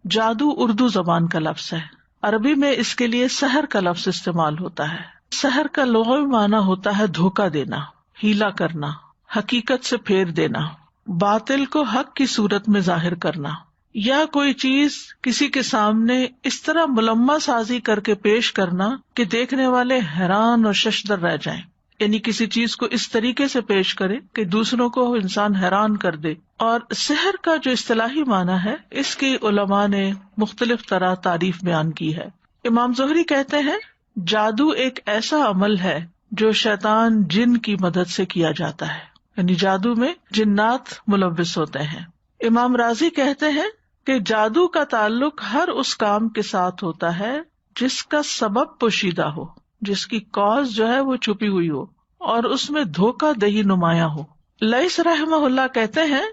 جادو اردو زبان کا لفظ ہے، عربی میں اس کے لیے سحر کا لفظ استعمال ہوتا ہے۔ سحر کا لغوی معنی ہوتا ہے دھوکہ دینا، ہیلا کرنا، حقیقت سے پھیر دینا، باطل کو حق کی صورت میں ظاہر کرنا، یا کوئی چیز کسی کے سامنے اس طرح ملمہ سازی کر کے پیش کرنا کہ دیکھنے والے حیران اور ششدر رہ جائیں، یعنی کسی چیز کو اس طریقے سے پیش کرے کہ دوسروں کو انسان حیران کر دے۔ اور سحر کا جو اصطلاحی معنی ہے، اس کی علماء نے مختلف طرح تعریف بیان کی ہے۔ امام زہری کہتے ہیں جادو ایک ایسا عمل ہے جو شیطان جن کی مدد سے کیا جاتا ہے، یعنی جادو میں جنات ملوث ہوتے ہیں۔ امام راضی کہتے ہیں کہ جادو کا تعلق ہر اس کام کے ساتھ ہوتا ہے جس کا سبب پوشیدہ ہو، جس کی کاز جو ہے وہ چھپی ہوئی ہو اور اس میں دھوکہ دہی نمایاں ہو۔ لیث رحمہ اللہ کہتے ہیں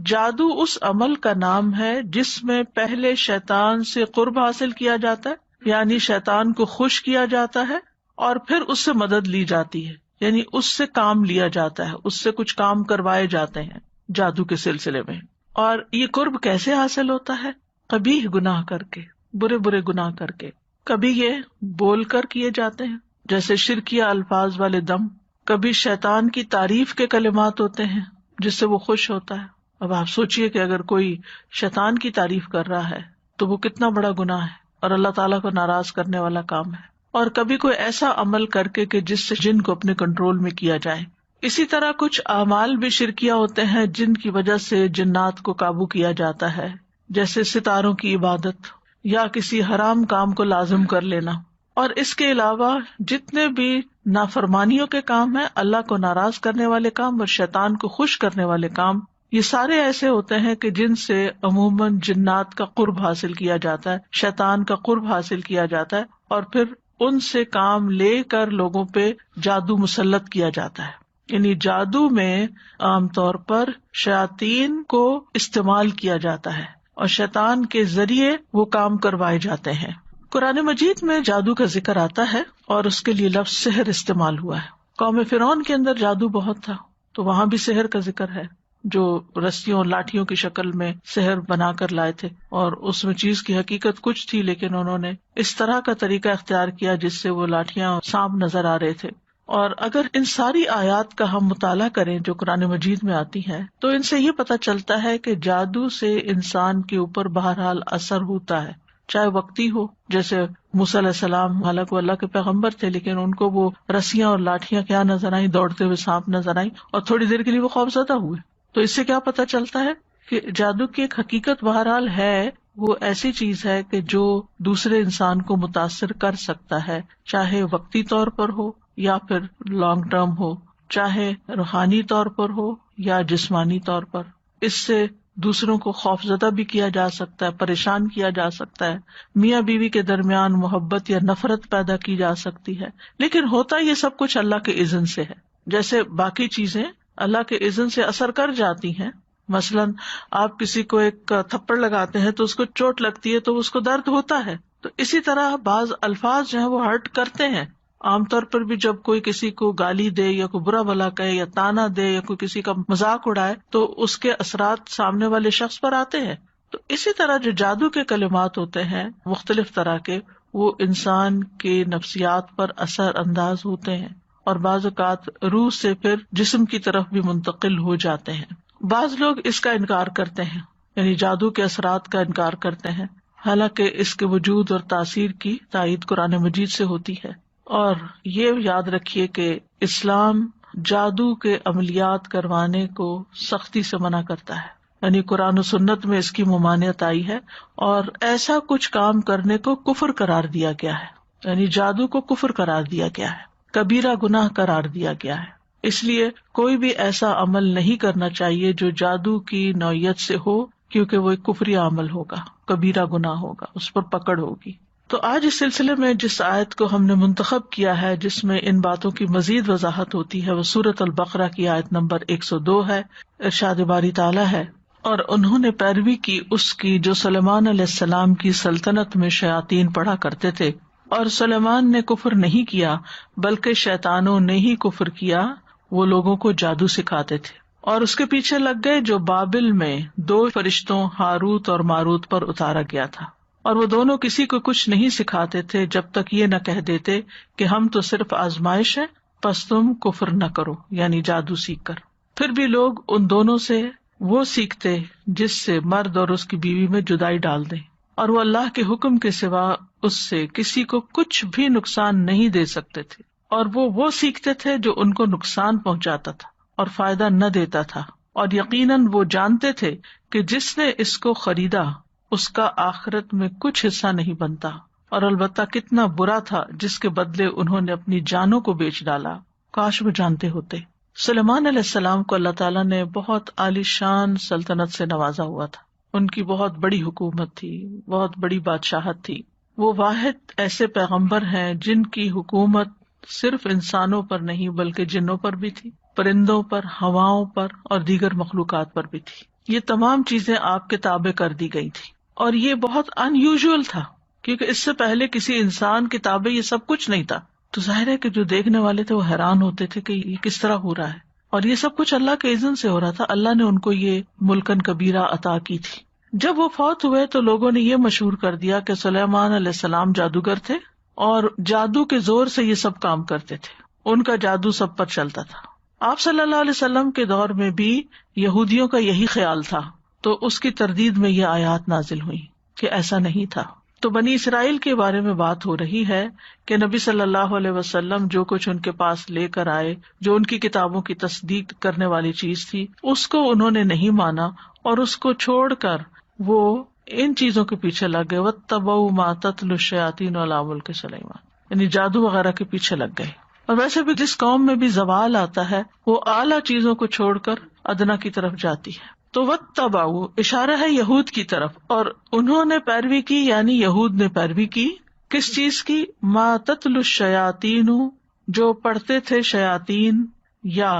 جادو اس عمل کا نام ہے جس میں پہلے شیطان سے قرب حاصل کیا جاتا ہے، یعنی شیطان کو خوش کیا جاتا ہے، اور پھر اس سے مدد لی جاتی ہے، یعنی اس سے کام لیا جاتا ہے، اس سے کچھ کام کروائے جاتے ہیں جادو کے سلسلے میں۔ اور یہ قرب کیسے حاصل ہوتا ہے؟ قبیح گناہ کر کے، برے برے گناہ کر کے۔ کبھی یہ بول کر کیے جاتے ہیں جیسے شرکیہ الفاظ والے دم، کبھی شیطان کی تعریف کے کلمات ہوتے ہیں جس سے وہ خوش ہوتا ہے۔ اب آپ سوچئے کہ اگر کوئی شیطان کی تعریف کر رہا ہے تو وہ کتنا بڑا گناہ ہے اور اللہ تعالیٰ کو ناراض کرنے والا کام ہے۔ اور کبھی کوئی ایسا عمل کر کے کہ جس سے جن کو اپنے کنٹرول میں کیا جائے۔ اسی طرح کچھ اعمال بھی شرکیہ ہوتے ہیں جن کی وجہ سے جنات کو قابو کیا جاتا ہے، جیسے ستاروں کی عبادت یا کسی حرام کام کو لازم کر لینا۔ اور اس کے علاوہ جتنے بھی نافرمانیوں کے کام ہیں، اللہ کو ناراض کرنے والے کام اور شیطان کو خوش کرنے والے کام، یہ سارے ایسے ہوتے ہیں کہ جن سے عموماً جنات کا قرب حاصل کیا جاتا ہے، شیطان کا قرب حاصل کیا جاتا ہے، اور پھر ان سے کام لے کر لوگوں پہ جادو مسلط کیا جاتا ہے۔ یعنی جادو میں عام طور پر شیاطین کو استعمال کیا جاتا ہے اور شیطان کے ذریعے وہ کام کروائے جاتے ہیں۔ قرآن مجید میں جادو کا ذکر آتا ہے اور اس کے لیے لفظ سحر استعمال ہوا ہے۔ قوم فرعون کے اندر جادو بہت تھا تو وہاں بھی سحر کا ذکر ہے، جو رسیوں اور لاٹھیوں کی شکل میں سحر بنا کر لائے تھے، اور اس میں چیز کی حقیقت کچھ تھی لیکن انہوں نے اس طرح کا طریقہ اختیار کیا جس سے وہ لاٹھیاں سانپ نظر آ رہے تھے۔ اور اگر ان ساری آیات کا ہم مطالعہ کریں جو قرآن مجید میں آتی ہیں تو ان سے یہ پتہ چلتا ہے کہ جادو سے انسان کے اوپر بہرحال اثر ہوتا ہے، چاہے وقتی ہو، جیسے موسیٰ علیہ السلام، حالانکہ وہ اللہ کے پیغمبر تھے لیکن ان کو وہ رسیاں اور لاٹھیاں کیا نظر آئیں، دوڑتے ہوئے سانپ نظر آئیں، اور تھوڑی دیر کے لیے وہ خوفزدہ ہوئے۔ تو اس سے کیا پتہ چلتا ہے کہ جادو کی ایک حقیقت بہرحال ہے، وہ ایسی چیز ہے کہ جو دوسرے انسان کو متاثر کر سکتا ہے، چاہے وقتی طور پر ہو یا پھر لانگ ٹرم ہو، چاہے روحانی طور پر ہو یا جسمانی طور پر۔ اس سے دوسروں کو خوفزدہ بھی کیا جا سکتا ہے، پریشان کیا جا سکتا ہے، میاں بیوی کے درمیان محبت یا نفرت پیدا کی جا سکتی ہے، لیکن ہوتا یہ سب کچھ اللہ کے اذن سے ہے۔ جیسے باقی چیزیں اللہ کے اذن سے اثر کر جاتی ہیں، مثلاً آپ کسی کو ایک تھپڑ لگاتے ہیں تو اس کو چوٹ لگتی ہے تو اس کو درد ہوتا ہے، تو اسی طرح بعض الفاظ جو ہیں وہ ہرٹ کرتے ہیں۔ عام طور پر بھی جب کوئی کسی کو گالی دے یا کوئی برا بھلا کہے یا تانا دے یا کوئی کسی کا مذاق اڑائے تو اس کے اثرات سامنے والے شخص پر آتے ہیں۔ تو اسی طرح جو جادو کے کلمات ہوتے ہیں مختلف طرح کے، وہ انسان کے نفسیات پر اثر انداز ہوتے ہیں اور بعض اوقات روح سے پھر جسم کی طرف بھی منتقل ہو جاتے ہیں۔ بعض لوگ اس کا انکار کرتے ہیں، یعنی جادو کے اثرات کا انکار کرتے ہیں، حالانکہ اس کے وجود اور تاثیر کی تائید قرآن مجید سے ہوتی ہے۔ اور یہ یاد رکھیے کہ اسلام جادو کے عملیات کروانے کو سختی سے منع کرتا ہے، یعنی قرآن و سنت میں اس کی ممانعت آئی ہے، اور ایسا کچھ کام کرنے کو کفر قرار دیا گیا ہے، یعنی جادو کو کفر قرار دیا گیا ہے، کبیرہ گناہ قرار دیا گیا ہے۔ اس لیے کوئی بھی ایسا عمل نہیں کرنا چاہیے جو جادو کی نوعیت سے ہو، کیونکہ وہ ایک کفری عمل ہوگا، کبیرہ گناہ ہوگا، اس پر پکڑ ہوگی۔ تو آج اس سلسلے میں جس آیت کو ہم نے منتخب کیا ہے جس میں ان باتوں کی مزید وضاحت ہوتی ہے وہ سورۃ البقرہ کی آیت نمبر 102 ہے۔ ارشاد باری تعالیٰ ہے، اور انہوں نے پیروی کی اس کی جو سلیمان علیہ السلام کی سلطنت میں شیاطین پڑھا کرتے تھے، اور سلیمان نے کفر نہیں کیا بلکہ شیطانوں نے ہی کفر کیا، وہ لوگوں کو جادو سکھاتے تھے۔ اور اس کے پیچھے لگ گئے جو بابل میں 2 فرشتوں ہاروت اور ماروت پر اتارا گیا تھا، اور وہ دونوں کسی کو کچھ نہیں سکھاتے تھے جب تک یہ نہ کہہ دیتے کہ ہم تو صرف آزمائش ہے، پس تم کفر نہ کرو، یعنی جادو سیکھ کر۔ پھر بھی لوگ ان دونوں سے وہ سیکھتے جس سے مرد اور اس کی بیوی میں جدائی ڈال دیں، اور وہ اللہ کے حکم کے سوا اس سے کسی کو کچھ بھی نقصان نہیں دے سکتے تھے، اور وہ سیکھتے تھے جو ان کو نقصان پہنچاتا تھا اور فائدہ نہ دیتا تھا، اور یقیناً وہ جانتے تھے کہ جس نے اس کو خریدا اس کا آخرت میں کچھ حصہ نہیں بنتا، اور البتہ کتنا برا تھا جس کے بدلے انہوں نے اپنی جانوں کو بیچ ڈالا، کاش وہ جانتے ہوتے۔ سلیمان علیہ السلام کو اللہ تعالیٰ نے بہت عالی شان سلطنت سے نوازا ہوا تھا، ان کی بہت بڑی حکومت تھی، بہت بڑی بادشاہت تھی۔ وہ واحد ایسے پیغمبر ہیں جن کی حکومت صرف انسانوں پر نہیں بلکہ جنوں پر بھی تھی، پرندوں پر، ہواؤں پر اور دیگر مخلوقات پر بھی تھی۔ یہ تمام چیزیں آپ کے تابع کر دی گئی تھی، اور یہ بہت ان یوزول تھا کیونکہ اس سے پہلے کسی انسان کے تابع یہ سب کچھ نہیں تھا۔ تو ظاہر ہے کہ جو دیکھنے والے تھے وہ حیران ہوتے تھے کہ یہ کس طرح ہو رہا ہے، اور یہ سب کچھ اللہ کے اذن سے ہو رہا تھا۔ اللہ نے ان کو یہ ملکن کبیرہ عطا کی تھی۔ جب وہ فوت ہوئے تو لوگوں نے یہ مشہور کر دیا کہ سلیمان علیہ السلام جادوگر تھے اور جادو کے زور سے یہ سب کام کرتے تھے، ان کا جادو سب پر چلتا تھا۔ آپ صلی اللہ علیہ وسلم کے دور میں بھی یہودیوں کا یہی خیال تھا، تو اس کی تردید میں یہ آیات نازل ہوئی کہ ایسا نہیں تھا۔ تو بنی اسرائیل کے بارے میں بات ہو رہی ہے کہ نبی صلی اللہ علیہ وسلم جو کچھ ان کے پاس لے کر آئے، جو ان کی کتابوں کی تصدیق کرنے والی چیز تھی، اس کو انہوں نے نہیں مانا، اور اس کو چھوڑ کر وہ ان چیزوں کے پیچھے لگ گئے۔ وَاتَّبَعُوا مَا تَتْلُو الشَّيَاطِينُ عَلَىٰ مُلْكِ سُلَيْمَانَ، یعنی جادو وغیرہ کے پیچھے لگ گئے۔ اور ویسے بھی جس قوم میں بھی زوال آتا ہے وہ اعلیٰ چیزوں کو چھوڑ کر ادنا کی طرف جاتی ہے۔ تو واتبعوا اشارہ ہے یہود کی طرف، اور انہوں نے پیروی کی، یعنی یہود نے پیروی کی کس چیز کی؟ ما تتلو الشیاطین، جو پڑھتے تھے شیاطین، یا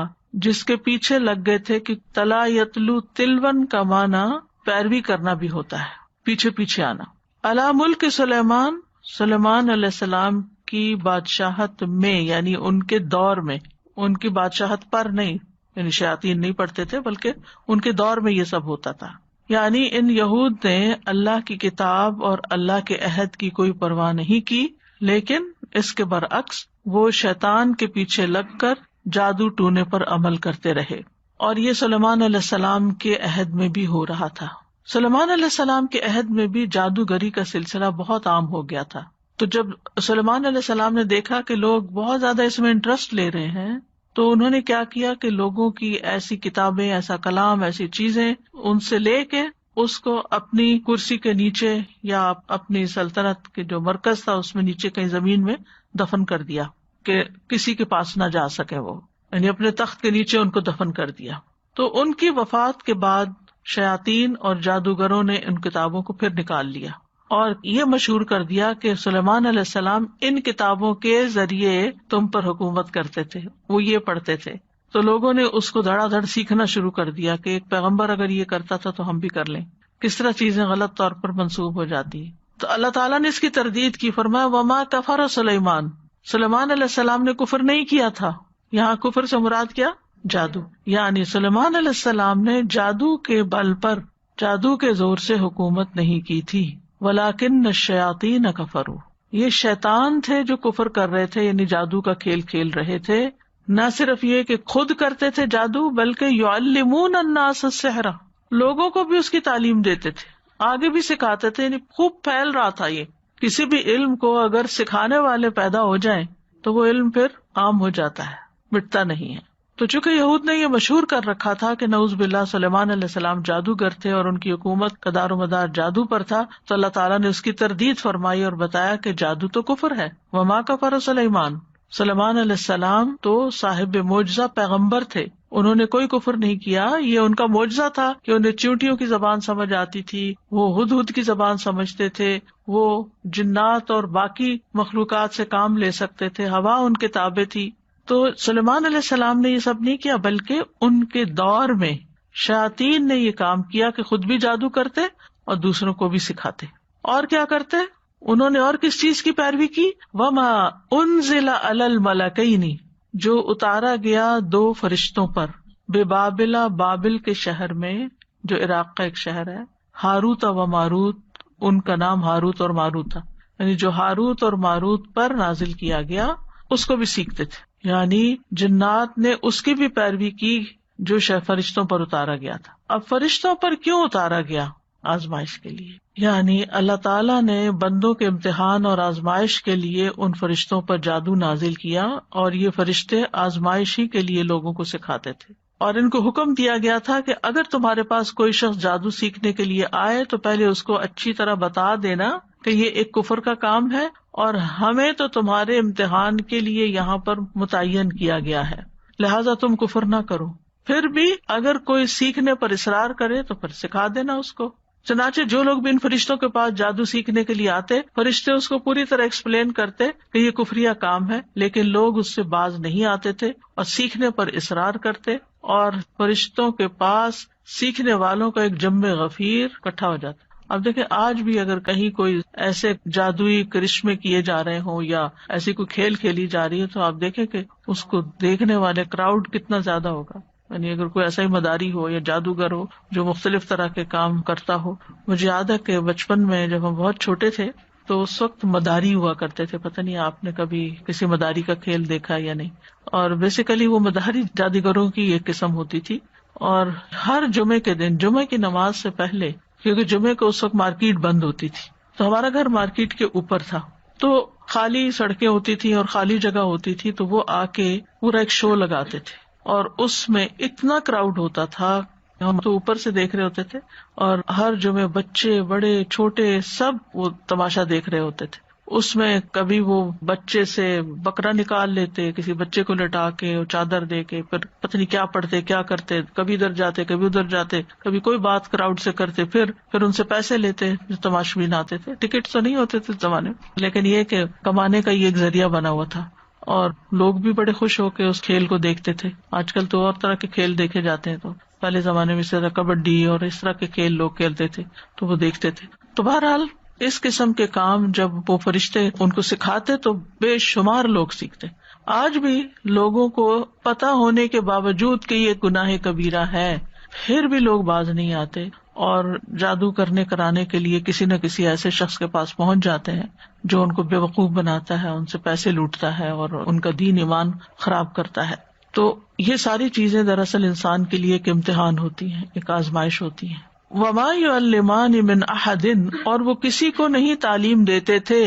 جس کے پیچھے لگ گئے تھے کہ تلا یتلو تلون کا معنی پیروی کرنا بھی ہوتا ہے، پیچھے پیچھے آنا۔ علی ملک سلیمان، سلیمان علیہ السلام کی بادشاہت میں، یعنی ان کے دور میں، ان کی بادشاہت پر نہیں، یعنی شیاطین نہیں پڑھتے تھے بلکہ ان کے دور میں یہ سب ہوتا تھا۔ یعنی ان یہود نے اللہ کی کتاب اور اللہ کے عہد کی کوئی پرواہ نہیں کی، لیکن اس کے برعکس وہ شیطان کے پیچھے لگ کر جادو ٹونے پر عمل کرتے رہے، اور یہ سلیمان علیہ السلام کے عہد میں بھی ہو رہا تھا۔ سلیمان علیہ السلام کے عہد میں بھی جادوگری کا سلسلہ بہت عام ہو گیا تھا۔ تو جب سلیمان علیہ السلام نے دیکھا کہ لوگ بہت زیادہ اس میں انٹرسٹ لے رہے ہیں، تو انہوں نے کیا کیا کہ لوگوں کی ایسی کتابیں، ایسا کلام، ایسی چیزیں ان سے لے کے اس کو اپنی کرسی کے نیچے یا اپنی سلطنت کے جو مرکز تھا اس میں نیچے کہیں زمین میں دفن کر دیا کہ کسی کے پاس نہ جا سکے، وہ یعنی اپنے تخت کے نیچے ان کو دفن کر دیا۔ تو ان کی وفات کے بعد شیاطین اور جادوگروں نے ان کتابوں کو پھر نکال لیا اور یہ مشہور کر دیا کہ سلیمان علیہ السلام ان کتابوں کے ذریعے تم پر حکومت کرتے تھے، وہ یہ پڑھتے تھے۔ تو لوگوں نے اس کو دھڑا دھڑ سیکھنا شروع کر دیا کہ ایک پیغمبر اگر یہ کرتا تھا تو ہم بھی کر لیں، کس طرح چیزیں غلط طور پر منسوب ہو جاتی ہیں۔ تو اللہ تعالیٰ نے اس کی تردید کی، فرمایا وما کفر سلیمان، سلیمان علیہ السلام نے کفر نہیں کیا تھا۔ یہاں کفر سے مراد کیا؟ جادو، یعنی سلیمان علیہ السلام نے جادو کے بل پر، جادو کے زور سے حکومت نہیں کی تھی۔ وَلَٰكِنَّ الشَّيَاطِينَ كَفَرُوا، یہ شیطان تھے جو کفر کر رہے تھے، یعنی جادو کا کھیل کھیل رہے تھے۔ نہ صرف یہ کہ خود کرتے تھے جادو، بلکہ يُعَلِّمُونَ النَّاسَ السِّحْرَ، لوگوں کو بھی اس کی تعلیم دیتے تھے، آگے بھی سکھاتے تھے، یعنی خوب پھیل رہا تھا یہ۔ کسی بھی علم کو اگر سکھانے والے پیدا ہو جائیں تو وہ علم پھر عام ہو جاتا ہے، مٹتا نہیں ہے۔ تو چونکہ یہود نے یہ مشہور کر رکھا تھا کہ نعوذ باللہ سلیمان علیہ السلام جادوگر تھے اور ان کی حکومت کا دار و مدار جادو پر تھا، تو اللہ تعالیٰ نے اس کی تردید فرمائی اور بتایا کہ جادو تو کفر ہے۔ وما کفر سلیمان، سلیمان علیہ السلام تو صاحب معجزہ پیغمبر تھے، انہوں نے کوئی کفر نہیں کیا، یہ ان کا معجزہ تھا کہ انہیں چیونٹیوں کی زبان سمجھ آتی تھی، وہ ہدہد کی زبان سمجھتے تھے، وہ جنات اور باقی مخلوقات سے کام لے سکتے تھے، ہوا ان کے تابع تھی۔ تو سلیمان علیہ السلام نے یہ سب نہیں کیا، بلکہ ان کے دور میں شیاطین نے یہ کام کیا کہ خود بھی جادو کرتے اور دوسروں کو بھی سکھاتے۔ اور کیا کرتے؟ انہوں نے اور کس چیز کی پیروی کی؟ وما انزل علی الملکین، جو اتارا گیا 2 فرشتوں پر، بے بابلا، بابل کے شہر میں جو عراق کا ایک شہر ہے، ہاروت و ماروت، ان کا نام ہاروت اور ماروت تھا، یعنی جو ہاروت اور ماروت پر نازل کیا گیا اس کو بھی سیکھتے تھے، یعنی جنات نے اس کی بھی پیروی کی جو فرشتوں پر اتارا گیا تھا۔ اب فرشتوں پر کیوں اتارا گیا؟ آزمائش کے لیے، یعنی اللہ تعالیٰ نے بندوں کے امتحان اور آزمائش کے لیے ان فرشتوں پر جادو نازل کیا، اور یہ فرشتے آزمائش ہی کے لیے لوگوں کو سکھاتے تھے، اور ان کو حکم دیا گیا تھا کہ اگر تمہارے پاس کوئی شخص جادو سیکھنے کے لیے آئے تو پہلے اس کو اچھی طرح بتا دینا کہ یہ ایک کفر کا کام ہے، اور ہمیں تو تمہارے امتحان کے لیے یہاں پر متعین کیا گیا ہے، لہذا تم کفر نہ کرو۔ پھر بھی اگر کوئی سیکھنے پر اصرار کرے تو پھر سکھا دینا اس کو۔ چنانچہ جو لوگ بھی ان فرشتوں کے پاس جادو سیکھنے کے لیے آتے، فرشتے اس کو پوری طرح ایکسپلین کرتے کہ یہ کفریہ کام ہے، لیکن لوگ اس سے باز نہیں آتے تھے اور سیکھنے پر اصرار کرتے، اور فرشتوں کے پاس سیکھنے والوں کا ایک جم غفیر اکٹھا ہو جاتا۔ اب دیکھیں، آج بھی اگر کہیں کوئی ایسے جادوئی کرشمے کیے جا رہے ہوں یا ایسی کوئی کھیل کھیلی جا رہی ہے تو آپ دیکھیں کہ اس کو دیکھنے والے کراؤڈ کتنا زیادہ ہوگا، یعنی اگر کوئی ایسا ہی مداری ہو یا جادوگر ہو جو مختلف طرح کے کام کرتا ہو۔ مجھے یاد ہے کہ بچپن میں جب ہم بہت چھوٹے تھے تو اس وقت مداری ہوا کرتے تھے، پتہ نہیں آپ نے کبھی کسی مداری کا کھیل دیکھا یا نہیں، اور بیسیکلی وہ مداری جادوگروں کی ایک قسم ہوتی تھی، اور ہر جمعے کے دن جمعے کی نماز سے پہلے، کیونکہ جمعے کو اس وقت مارکیٹ بند ہوتی تھی، تو ہمارا گھر مارکیٹ کے اوپر تھا، تو خالی سڑکیں ہوتی تھی اور خالی جگہ ہوتی تھی، تو وہ آ کے پورا ایک شو لگاتے تھے، اور اس میں اتنا کراؤڈ ہوتا تھا، ہم تو اوپر سے دیکھ رہے ہوتے تھے، اور ہر جمعے بچے بڑے چھوٹے سب وہ تماشا دیکھ رہے ہوتے تھے۔ اس میں کبھی وہ بچے سے بکرا نکال لیتے، کسی بچے کو لٹا کے اور چادر دے کے، پھر پتہ نہیں کیا پڑھتے کیا کرتے، کبھی ادھر جاتے کبھی ادھر جاتے، کبھی کوئی بات کراؤڈ سے کرتے، پھر ان سے پیسے لیتے جو تماشبین آتے تھے۔ ٹکٹ تو نہیں ہوتے تھے اس زمانے میں، لیکن یہ کہ کمانے کا یہ ایک ذریعہ بنا ہوا تھا، اور لوگ بھی بڑے خوش ہو کے اس کھیل کو دیکھتے تھے۔ آج کل تو اور طرح کے کھیل دیکھے جاتے ہیں، تو پہلے زمانے میں اس طرح کبڈی اور اس طرح کے کھیل لوگ کھیلتے تھے تو وہ دیکھتے تھے۔ تو بہرحال اس قسم کے کام جب وہ فرشتے ان کو سکھاتے تو بے شمار لوگ سیکھتے۔ آج بھی لوگوں کو پتہ ہونے کے باوجود کہ یہ گناہ کبیرہ ہے، پھر بھی لوگ باز نہیں آتے اور جادو کرنے کرانے کے لیے کسی نہ کسی ایسے شخص کے پاس پہنچ جاتے ہیں جو ان کو بے وقوف بناتا ہے، ان سے پیسے لوٹتا ہے اور ان کا دین ایمان خراب کرتا ہے۔ تو یہ ساری چیزیں دراصل انسان کے لیے ایک امتحان ہوتی ہیں، ایک آزمائش ہوتی ہیں۔ وما يعلمان من احد، اور وہ کسی کو نہیں تعلیم دیتے تھے،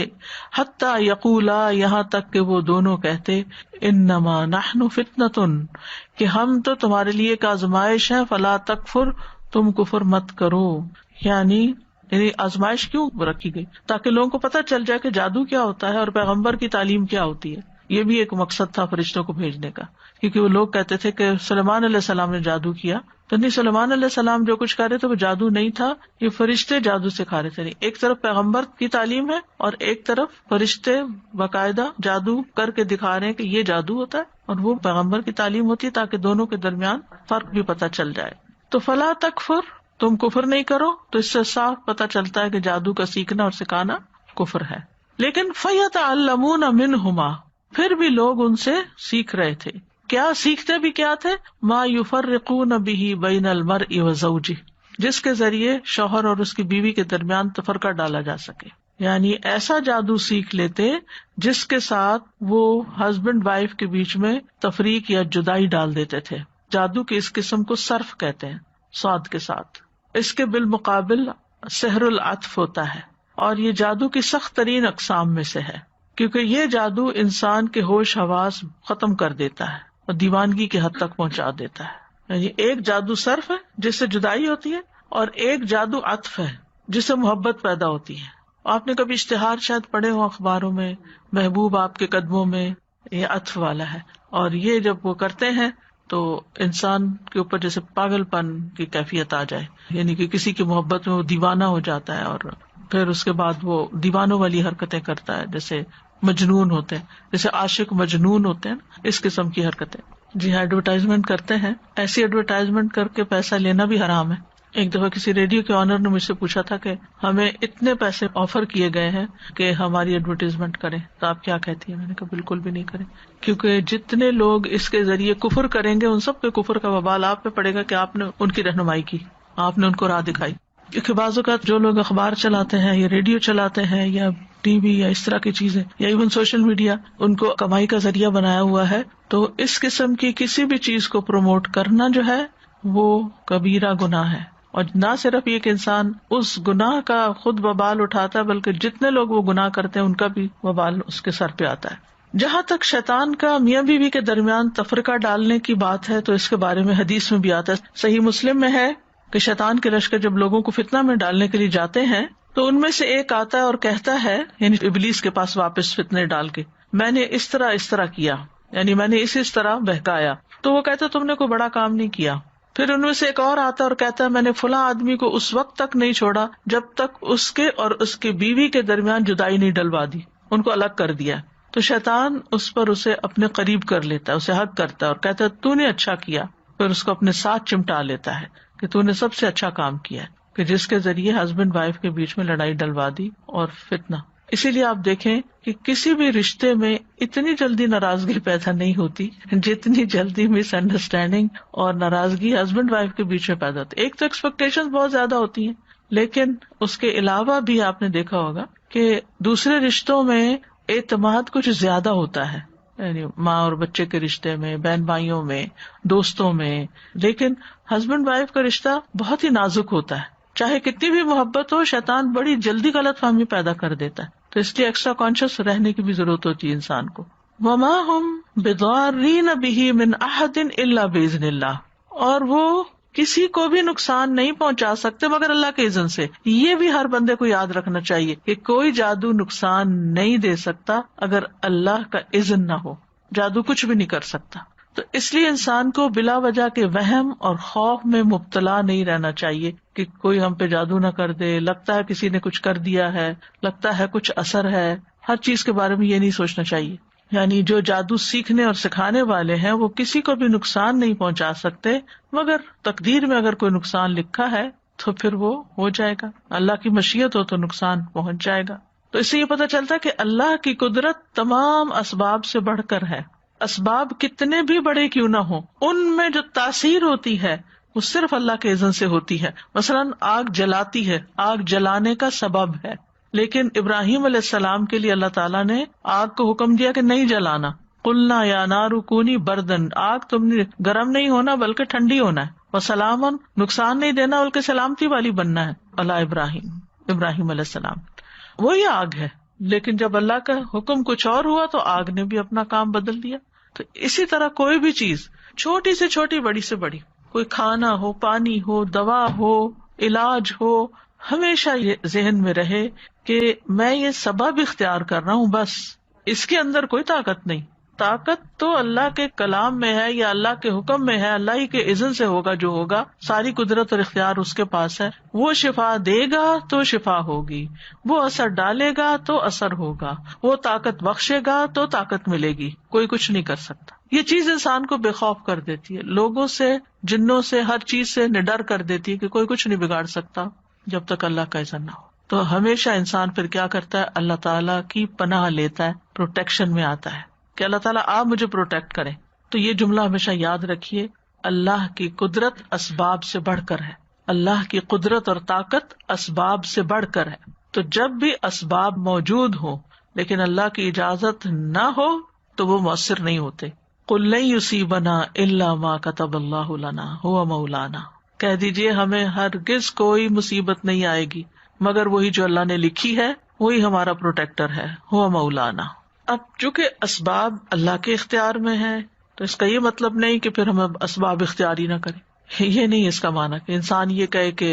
حتی یقولا، یہاں تک کہ وہ دونوں کہتے، انما نحن فتنۃ، کہ ہم تو تمہارے لیے ایک آزمائش ہے، فلا تکفر، تم کفر مت کرو۔ یعنی آزمائش کیوں رکھی گئی؟ تاکہ لوگوں کو پتہ چل جائے کہ جادو کیا ہوتا ہے اور پیغمبر کی تعلیم کیا ہوتی ہے۔ یہ بھی ایک مقصد تھا فرشتوں کو بھیجنے کا، کیونکہ وہ لوگ کہتے تھے کہ سلیمان علیہ السلام نے جادو کیا، تو نہیں، سلیمان علیہ السلام جو کچھ کر رہے تھے وہ جادو نہیں تھا، یہ فرشتے جادو سکھا رہے تھے۔ نہیں، ایک طرف پیغمبر کی تعلیم ہے اور ایک طرف فرشتے باقاعدہ جادو کر کے دکھا رہے ہیں کہ یہ جادو ہوتا ہے، اور وہ پیغمبر کی تعلیم ہوتی ہے، تاکہ دونوں کے درمیان فرق بھی پتہ چل جائے۔ تو فلا تکفر، تم کفر نہیں کرو، تو اس سے صاف پتہ چلتا ہے کہ جادو کا سیکھنا اور سکھانا کفر ہے۔ لیکن فیتعلمون منہما، پھر بھی لوگ ان سے سیکھ رہے تھے۔ کیا سیکھتے بھی کیا تھے؟ ما یفرقون بہ بین المرء وزوجہ، جس کے ذریعے شوہر اور اس کی بیوی کے درمیان تفرقہ ڈالا جا سکے، یعنی ایسا جادو سیکھ لیتے جس کے ساتھ وہ ہسبینڈ وائف کے بیچ میں تفریق یا جدائی ڈال دیتے تھے۔ جادو کی اس قسم کو صرف کہتے ہیں، صاد کے ساتھ۔ اس کے بالمقابل سحر العطف ہوتا ہے، اور یہ جادو کی سخت ترین اقسام میں سے ہے، کیونکہ یہ جادو انسان کے ہوش حواس ختم کر دیتا ہے اور دیوانگی کی حد تک پہنچا دیتا ہے۔ یعنی ایک جادو صرف ہے جس سے جدائی ہوتی ہے، اور ایک جادو عطف ہے جس سے محبت پیدا ہوتی ہے۔ آپ نے کبھی اشتہار شاید پڑھے ہو اخباروں میں، محبوب آپ کے قدموں میں، یہ عطف والا ہے، اور یہ جب وہ کرتے ہیں تو انسان کے اوپر جیسے پاگل پن کی کیفیت آ جائے، یعنی کہ کسی کی محبت میں وہ دیوانہ ہو جاتا ہے، اور پھر اس کے بعد وہ دیوانوں والی حرکتیں کرتا ہے، جیسے مجنون ہوتے ہیں، جیسے عاشق مجنون ہوتے ہیں، اس قسم کی حرکتیں۔ جی ہاں، ایڈورٹائزمنٹ کرتے ہیں، ایسی ایڈورٹائزمنٹ کر کے پیسہ لینا بھی حرام ہے، ایک دفعہ کسی ریڈیو کے آنر نے مجھ سے پوچھا تھا کہ ہمیں اتنے پیسے آفر کیے گئے ہیں کہ ہماری ایڈورٹیزمنٹ کریں، تو آپ کیا کہتی ہیں؟ میں نے کہا بالکل بھی نہیں کریں، کیونکہ جتنے لوگ اس کے ذریعے کفر کریں گے ان سب کے کفر کا وبال آپ پہ پڑے گا کہ آپ نے ان کی رہنمائی کی، آپ نے ان کو راہ دکھائی. کیونکہ بعض اوقات جو لوگ اخبار چلاتے ہیں یا ریڈیو چلاتے ہیں یا ٹی وی یا اس طرح کی چیزیں یا ایون سوشل میڈیا ان کو کمائی کا ذریعہ بنایا ہوا ہے، تو اس قسم کی کسی بھی چیز کو پروموٹ کرنا جو ہے وہ کبیرہ گناہ ہے. اور نہ صرف یہ کہ انسان اس گناہ کا خود وبال اٹھاتا ہے بلکہ جتنے لوگ وہ گناہ کرتے ہیں ان کا بھی وبال اس کے سر پہ آتا ہے. جہاں تک شیطان کا میاں بیوی کے درمیان تفرقہ ڈالنے کی بات ہے تو اس کے بارے میں حدیث میں بھی آتا ہے. صحیح مسلم میں ہے کہ شیطان کے لشکر جب لوگوں کو فتنہ میں ڈالنے کے لیے جاتے ہیں تو ان میں سے ایک آتا ہے اور کہتا ہے، یعنی ابلیس کے پاس واپس فتنے ڈال کے، میں نے اس طرح کیا، یعنی میں نے اس طرح بہکایا. تو وہ کہتا تم نے کوئی بڑا کام نہیں کیا. پھر ان میں سے ایک اور آتا ہے اور کہتا ہے میں نے فلاں آدمی کو اس وقت تک نہیں چھوڑا جب تک اس کے اور اس کی بیوی کے درمیان جدائی نہیں ڈلوا دی، ان کو الگ کر دیا. تو شیطان اس پر اسے اپنے قریب کر لیتا ہے، اسے حق کرتا ہے اور کہتا ہے تو نے اچھا کیا. پھر اس کو اپنے ساتھ چمٹا لیتا ہے کہ تو نے سب سے اچھا کام کیا ہے، کہ جس کے ذریعے ہسبینڈ وائف کے بیچ میں لڑائی ڈلوا دی اور فتنہ. اسی لیے آپ دیکھیں کہ کسی بھی رشتے میں اتنی جلدی ناراضگی پیدا نہیں ہوتی جتنی جلدی مس انڈرسٹینڈنگ اور ناراضگی ہسبینڈ وائف کے بیچ میں پیدا ہوتی ہے. ایک تو ایکسپیکٹیشن بہت زیادہ ہوتی ہیں، لیکن اس کے علاوہ بھی آپ نے دیکھا ہوگا کہ دوسرے رشتوں میں اعتماد کچھ زیادہ ہوتا ہے، یعنی ماں اور بچے کے رشتے میں، بہن بھائیوں میں، دوستوں میں. لیکن ہسبینڈ وائف کا رشتہ بہت ہی نازک ہوتا ہے، چاہے کتنی بھی محبت ہو شیطان بڑی جلدی غلط فہمی پیدا کر دیتا ہے. تو اس لیے ایکسٹرا کانشیس رہنے کی بھی ضرورت ہوتی ہے انسان کو. وما ہم بضارین بہ من احد الا باذن اللہ، اور وہ کسی کو بھی نقصان نہیں پہنچا سکتے مگر اللہ کے اذن سے. یہ بھی ہر بندے کو یاد رکھنا چاہیے کہ کوئی جادو نقصان نہیں دے سکتا اگر اللہ کا اذن نہ ہو. جادو کچھ بھی نہیں کر سکتا. تو اس لیے انسان کو بلا وجہ کے وہم اور خوف میں مبتلا نہیں رہنا چاہیے کہ کوئی ہم پہ جادو نہ کر دے، لگتا ہے کسی نے کچھ کر دیا ہے، لگتا ہے کچھ اثر ہے. ہر چیز کے بارے میں یہ نہیں سوچنا چاہیے. یعنی جو جادو سیکھنے اور سکھانے والے ہیں وہ کسی کو بھی نقصان نہیں پہنچا سکتے، مگر تقدیر میں اگر کوئی نقصان لکھا ہے تو پھر وہ ہو جائے گا. اللہ کی مشیت ہو تو نقصان پہنچ جائے گا. تو اس سے یہ پتہ چلتا ہے کہ اللہ کی قدرت تمام اسباب سے بڑھ کر ہے. اسباب کتنے بھی بڑے کیوں نہ ہوں، ان میں جو تاثیر ہوتی ہے وہ صرف اللہ کے اذن سے ہوتی ہے. مثلاً آگ جلاتی ہے، آگ جلانے کا سبب ہے، لیکن ابراہیم علیہ السلام کے لیے اللہ تعالیٰ نے آگ کو حکم دیا کہ نہیں جلانا. قلنا یا نار کونی بردن، آگ تم نے گرم نہیں ہونا بلکہ ٹھنڈی ہونا ہے. وسلامن، نقصان نہیں دینا بلکہ سلامتی والی بننا ہے. اللہ ابراہیم علیہ السلام وہی آگ ہے، لیکن جب اللہ کا حکم کچھ اور ہوا تو آگ نے بھی اپنا کام بدل دیا. تو اسی طرح کوئی بھی چیز چھوٹی سے چھوٹی، بڑی سے بڑی، کوئی کھانا ہو، پانی ہو، دوا ہو، علاج ہو، ہمیشہ یہ ذہن میں رہے کہ میں یہ سبب اختیار کر رہا ہوں، بس اس کے اندر کوئی طاقت نہیں. طاقت تو اللہ کے کلام میں ہے یا اللہ کے حکم میں ہے، اللہ ہی کے اذن سے ہوگا جو ہوگا. ساری قدرت اور اختیار اس کے پاس ہے. وہ شفا دے گا تو شفا ہوگی، وہ اثر ڈالے گا تو اثر ہوگا، وہ طاقت بخشے گا تو طاقت ملے گی. کوئی کچھ نہیں کر سکتا. یہ چیز انسان کو بے خوف کر دیتی ہے، لوگوں سے، جنوں سے، ہر چیز سے نڈر کر دیتی ہے کہ کوئی کچھ نہیں بگاڑ سکتا جب تک اللہ کا اذن نہ ہو. تو ہمیشہ انسان پھر کیا کرتا ہے؟ اللہ تعالیٰ کی پناہ لیتا ہے، پروٹیکشن میں آتا ہے کہ اللہ تعالیٰ آپ مجھے پروٹیکٹ کریں. تو یہ جملہ ہمیشہ یاد رکھیے، اللہ کی قدرت اسباب سے بڑھ کر ہے. اللہ کی قدرت اور طاقت اسباب سے بڑھ کر ہے. تو جب بھی اسباب موجود ہوں لیکن اللہ کی اجازت نہ ہو تو وہ مؤثر نہیں ہوتے. قل لن یصیبنا الا ما کتب اللہ لنا هو مولانا، کہہ دیجئے ہمیں ہرگز کوئی مصیبت نہیں آئے گی مگر وہی جو اللہ نے لکھی ہے، وہی ہمارا پروٹیکٹر ہے، هو مولانا. اب چونکہ اسباب اللہ کے اختیار میں ہے تو اس کا یہ مطلب نہیں کہ پھر ہم اسباب اختیاری نہ کریں. یہ نہیں اس کا معنی کہ انسان یہ کہے کہ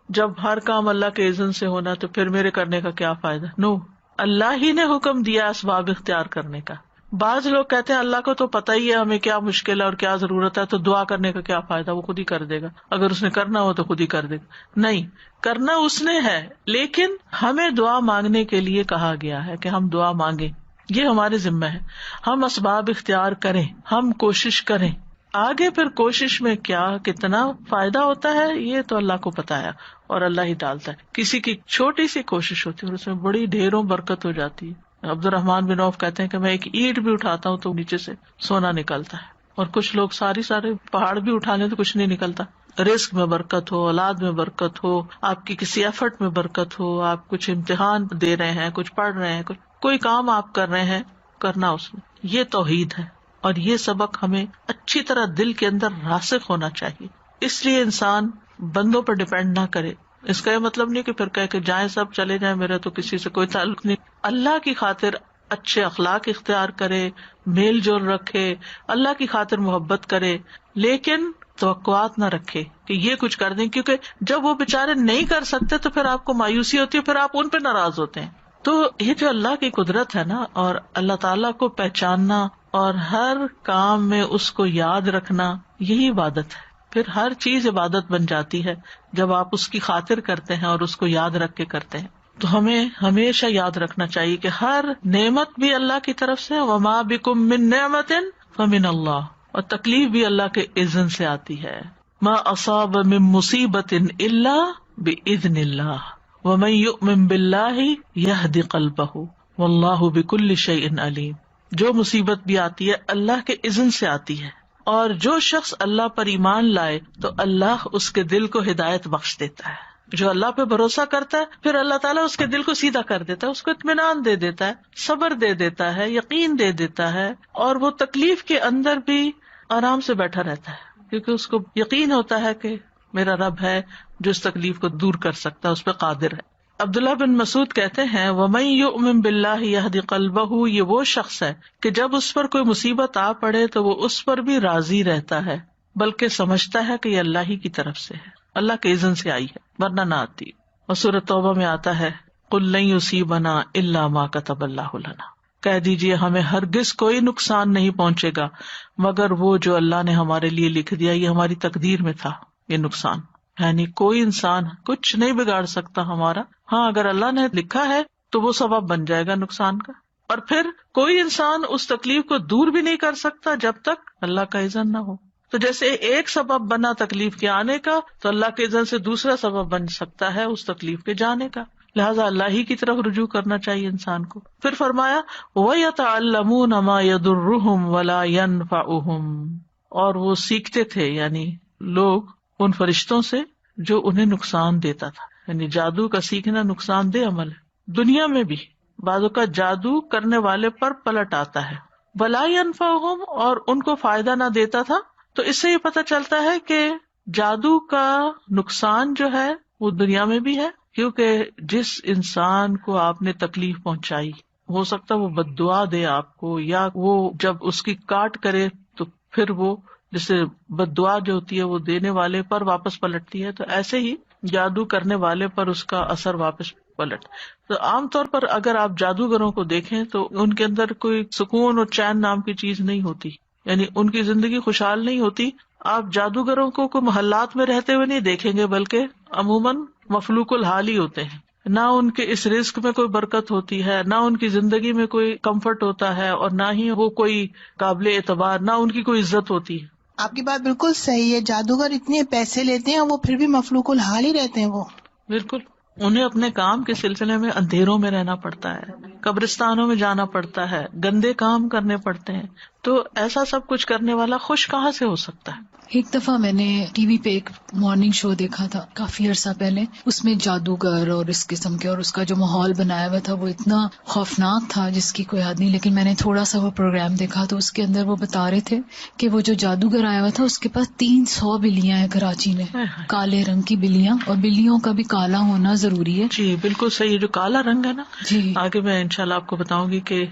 جب ہر کام اللہ کے اذن سے ہونا تو پھر میرے کرنے کا کیا فائدہ. نو، اللہ ہی نے حکم دیا اسباب اختیار کرنے کا. بعض لوگ کہتے ہیں اللہ کو تو پتہ ہی ہے ہمیں کیا مشکل ہے اور کیا ضرورت ہے، تو دعا کرنے کا کیا فائدہ، وہ خود ہی کر دے گا. اگر اس نے کرنا ہو تو خود ہی کر دے گا. نہیں، کرنا اس نے ہے، لیکن ہمیں دعا مانگنے کے لیے کہا گیا ہے کہ ہم دعا مانگیں. یہ ہمارے ذمہ ہے. ہم اسباب اختیار کریں، ہم کوشش کریں. آگے پھر کوشش میں کیا کتنا فائدہ ہوتا ہے یہ تو اللہ کو پتا ہے اور اللہ ہی ڈالتا ہے. کسی کی چھوٹی سی کوشش ہوتی ہے اور اس میں بڑی ڈھیروں برکت ہو جاتی ہے. عبد الرحمان بن عوف کہتے ہیں کہ میں ایک اینٹ بھی اٹھاتا ہوں تو نیچے سے سونا نکلتا ہے، اور کچھ لوگ سارے پہاڑ بھی اٹھا لیں تو کچھ نہیں نکلتا. رزق میں برکت ہو، اولاد میں برکت ہو، آپ کی کسی ایفرٹ میں برکت ہو، آپ کچھ امتحان دے رہے ہیں، کچھ پڑھ رہے ہیں، کوئی کام آپ کر رہے ہیں، کرنا اس میں، یہ توحید ہے. اور یہ سبق ہمیں اچھی طرح دل کے اندر راسخ ہونا چاہیے. اس لیے انسان بندوں پر ڈپینڈ نہ کرے. اس کا یہ مطلب نہیں کہ پھر کہہ کہ جائیں سب چلے جائیں، میرا تو کسی سے کوئی تعلق نہیں. اللہ کی خاطر اچھے اخلاق اختیار کرے، میل جول رکھے، اللہ کی خاطر محبت کرے، لیکن توقعات نہ رکھے کہ یہ کچھ کر دیں، کیونکہ جب وہ بےچارے نہیں کر سکتے تو پھر آپ کو مایوسی ہوتی ہے، پھر آپ ان پہ ناراض ہوتے ہیں. تو یہ جو اللہ کی قدرت ہے نا، اور اللہ تعالیٰ کو پہچاننا اور ہر کام میں اس کو یاد رکھنا، یہی عبادت ہے. پھر ہر چیز عبادت بن جاتی ہے جب آپ اس کی خاطر کرتے ہیں اور اس کو یاد رکھ کے کرتے ہیں. تو ہمیں ہمیشہ یاد رکھنا چاہیے کہ ہر نعمت بھی اللہ کی طرف سے، وما بکم من نعمت فمن اللہ، اور تکلیف بھی اللہ کے اذن سے آتی ہے. ما اصاب من مصیبت الا باذن اللہ ومن یؤمن باللہ یہد قلبہ واللہ بکل شیء علیم. جو مصیبت بھی آتی ہے اللہ کے اذن سے آتی ہے، اور جو شخص اللہ پر ایمان لائے تو اللہ اس کے دل کو ہدایت بخش دیتا ہے. جو اللہ پہ بھروسہ کرتا ہے پھر اللہ تعالیٰ اس کے دل کو سیدھا کر دیتا ہے، اس کو اطمینان دے دیتا ہے، صبر دے دیتا ہے، یقین دے دیتا ہے، اور وہ تکلیف کے اندر بھی آرام سے بیٹھا رہتا ہے، کیونکہ اس کو یقین ہوتا ہے کہ میرا رب ہے جو اس تکلیف کو دور کر سکتا ہے، اس پہ قادر ہے. عبداللہ بن مسعود کہتے ہیں وَمَن يُؤْمِن بِاللَّهِ يَهْدِ قَلْبَهُ، یہ وہ شخص ہے کہ جب اس پر کوئی مصیبت آ پڑے تو وہ اس پر بھی راضی رہتا ہے، بلکہ سمجھتا ہے کہ یہ اللہ ہی کی طرف سے ہے، اللہ کے اذن سے آئی ہے، ورنہ نہ آتی. اور سورۃ توبہ میں آتا ہے قُل لَن يُصِيبَنَا إِلَّا مَا كَتَبَ اللَّهُ لَنَا، کہہ دیجیے ہمیں ہرگز کوئی نقصان نہیں پہنچے گا مگر وہ جو اللہ نے ہمارے لیے لکھ دیا، یہ ہماری تقدیر میں تھا. یہ نقصان یعنی کوئی انسان کچھ نہیں بگاڑ سکتا ہمارا، ہاں اگر اللہ نے لکھا ہے تو وہ سبب بن جائے گا نقصان کا. اور پھر کوئی انسان اس تکلیف کو دور بھی نہیں کر سکتا جب تک اللہ کا اذن نہ ہو. تو جیسے ایک سبب بنا تکلیف کے آنے کا، تو اللہ کے اذن سے دوسرا سبب بن سکتا ہے اس تکلیف کے جانے کا. لہٰذا اللہ ہی کی طرف رجوع کرنا چاہیے انسان کو. پھر فرمایا وَيَتَعَلَّمُونَ مَا يَضُرُّهُمْ وَلَا يَنفَعُهُمْ، اور وہ سیکھتے تھے یعنی لوگ ان فرشتوں سے جو انہیں نقصان دیتا تھا. یعنی جادو کا سیکھنا نقصان دہ عمل ہے، دنیا میں بھی بعضوں کا جادو کرنے والے پر پلٹ آتا ہے. وَلَا يَنفَعُهُمْ، اور ان کو فائدہ نہ دیتا تھا. تو اس سے یہ پتہ چلتا ہے کہ جادو کا نقصان جو ہے وہ دنیا میں بھی ہے، کیونکہ جس انسان کو آپ نے تکلیف پہنچائی، ہو سکتا ہے وہ بد دعا دے آپ کو، یا وہ جب اس کی کاٹ کرے تو پھر وہ جیسے بد دعا جو ہوتی ہے وہ دینے والے پر واپس پلٹتی ہے، تو ایسے ہی جادو کرنے والے پر اس کا اثر واپس پلٹ. تو عام طور پر اگر آپ جادوگروں کو دیکھیں تو ان کے اندر کوئی سکون اور چین نام کی چیز نہیں ہوتی، یعنی ان کی زندگی خوشحال نہیں ہوتی. آپ جادوگروں کو کوئی محلات میں رہتے ہوئے نہیں دیکھیں گے، بلکہ عموماً مفلوق الحال ہی ہوتے ہیں. نہ ان کے اس رزق میں کوئی برکت ہوتی ہے، نہ ان کی زندگی میں کوئی کمفرٹ ہوتا ہے، اور نہ ہی وہ کوئی قابل اعتبار، نہ ان کی کوئی عزت ہوتی ہے. آپ کی بات بالکل صحیح ہے، جادوگر اتنے پیسے لیتے ہیں وہ پھر بھی مفلوق الحال ہی رہتے ہیں. وہ بالکل، انہیں اپنے کام کے سلسلے میں اندھیروں میں رہنا پڑتا ہے، قبرستانوں میں جانا پڑتا ہے، گندے کام کرنے پڑتے ہیں. تو ایسا سب کچھ کرنے والا خوش کہاں سے ہو سکتا ہے؟ ایک دفعہ میں نے ٹی وی پہ ایک مارننگ شو دیکھا تھا کافی عرصہ پہلے، اس میں جادوگر اور اس قسم کے اور اس کا جو ماحول بنایا ہوا تھا وہ اتنا خوفناک تھا جس کی کوئی حد نہیں. لیکن میں نے تھوڑا سا وہ پروگرام دیکھا تو اس کے اندر وہ بتا رہے تھے کہ وہ جو جادوگر آیا ہوا تھا اس کے پاس 300 بلیاں ہیں کراچی میں، کالے رنگ کی بلیاں، اور بلیوں کا بھی کالا ہونا ضروری ہے. جی بالکل صحیح. جو کالا رنگ ہے نا، جی آگے میں انشاءاللہ آپ کو بتاؤں گی کہ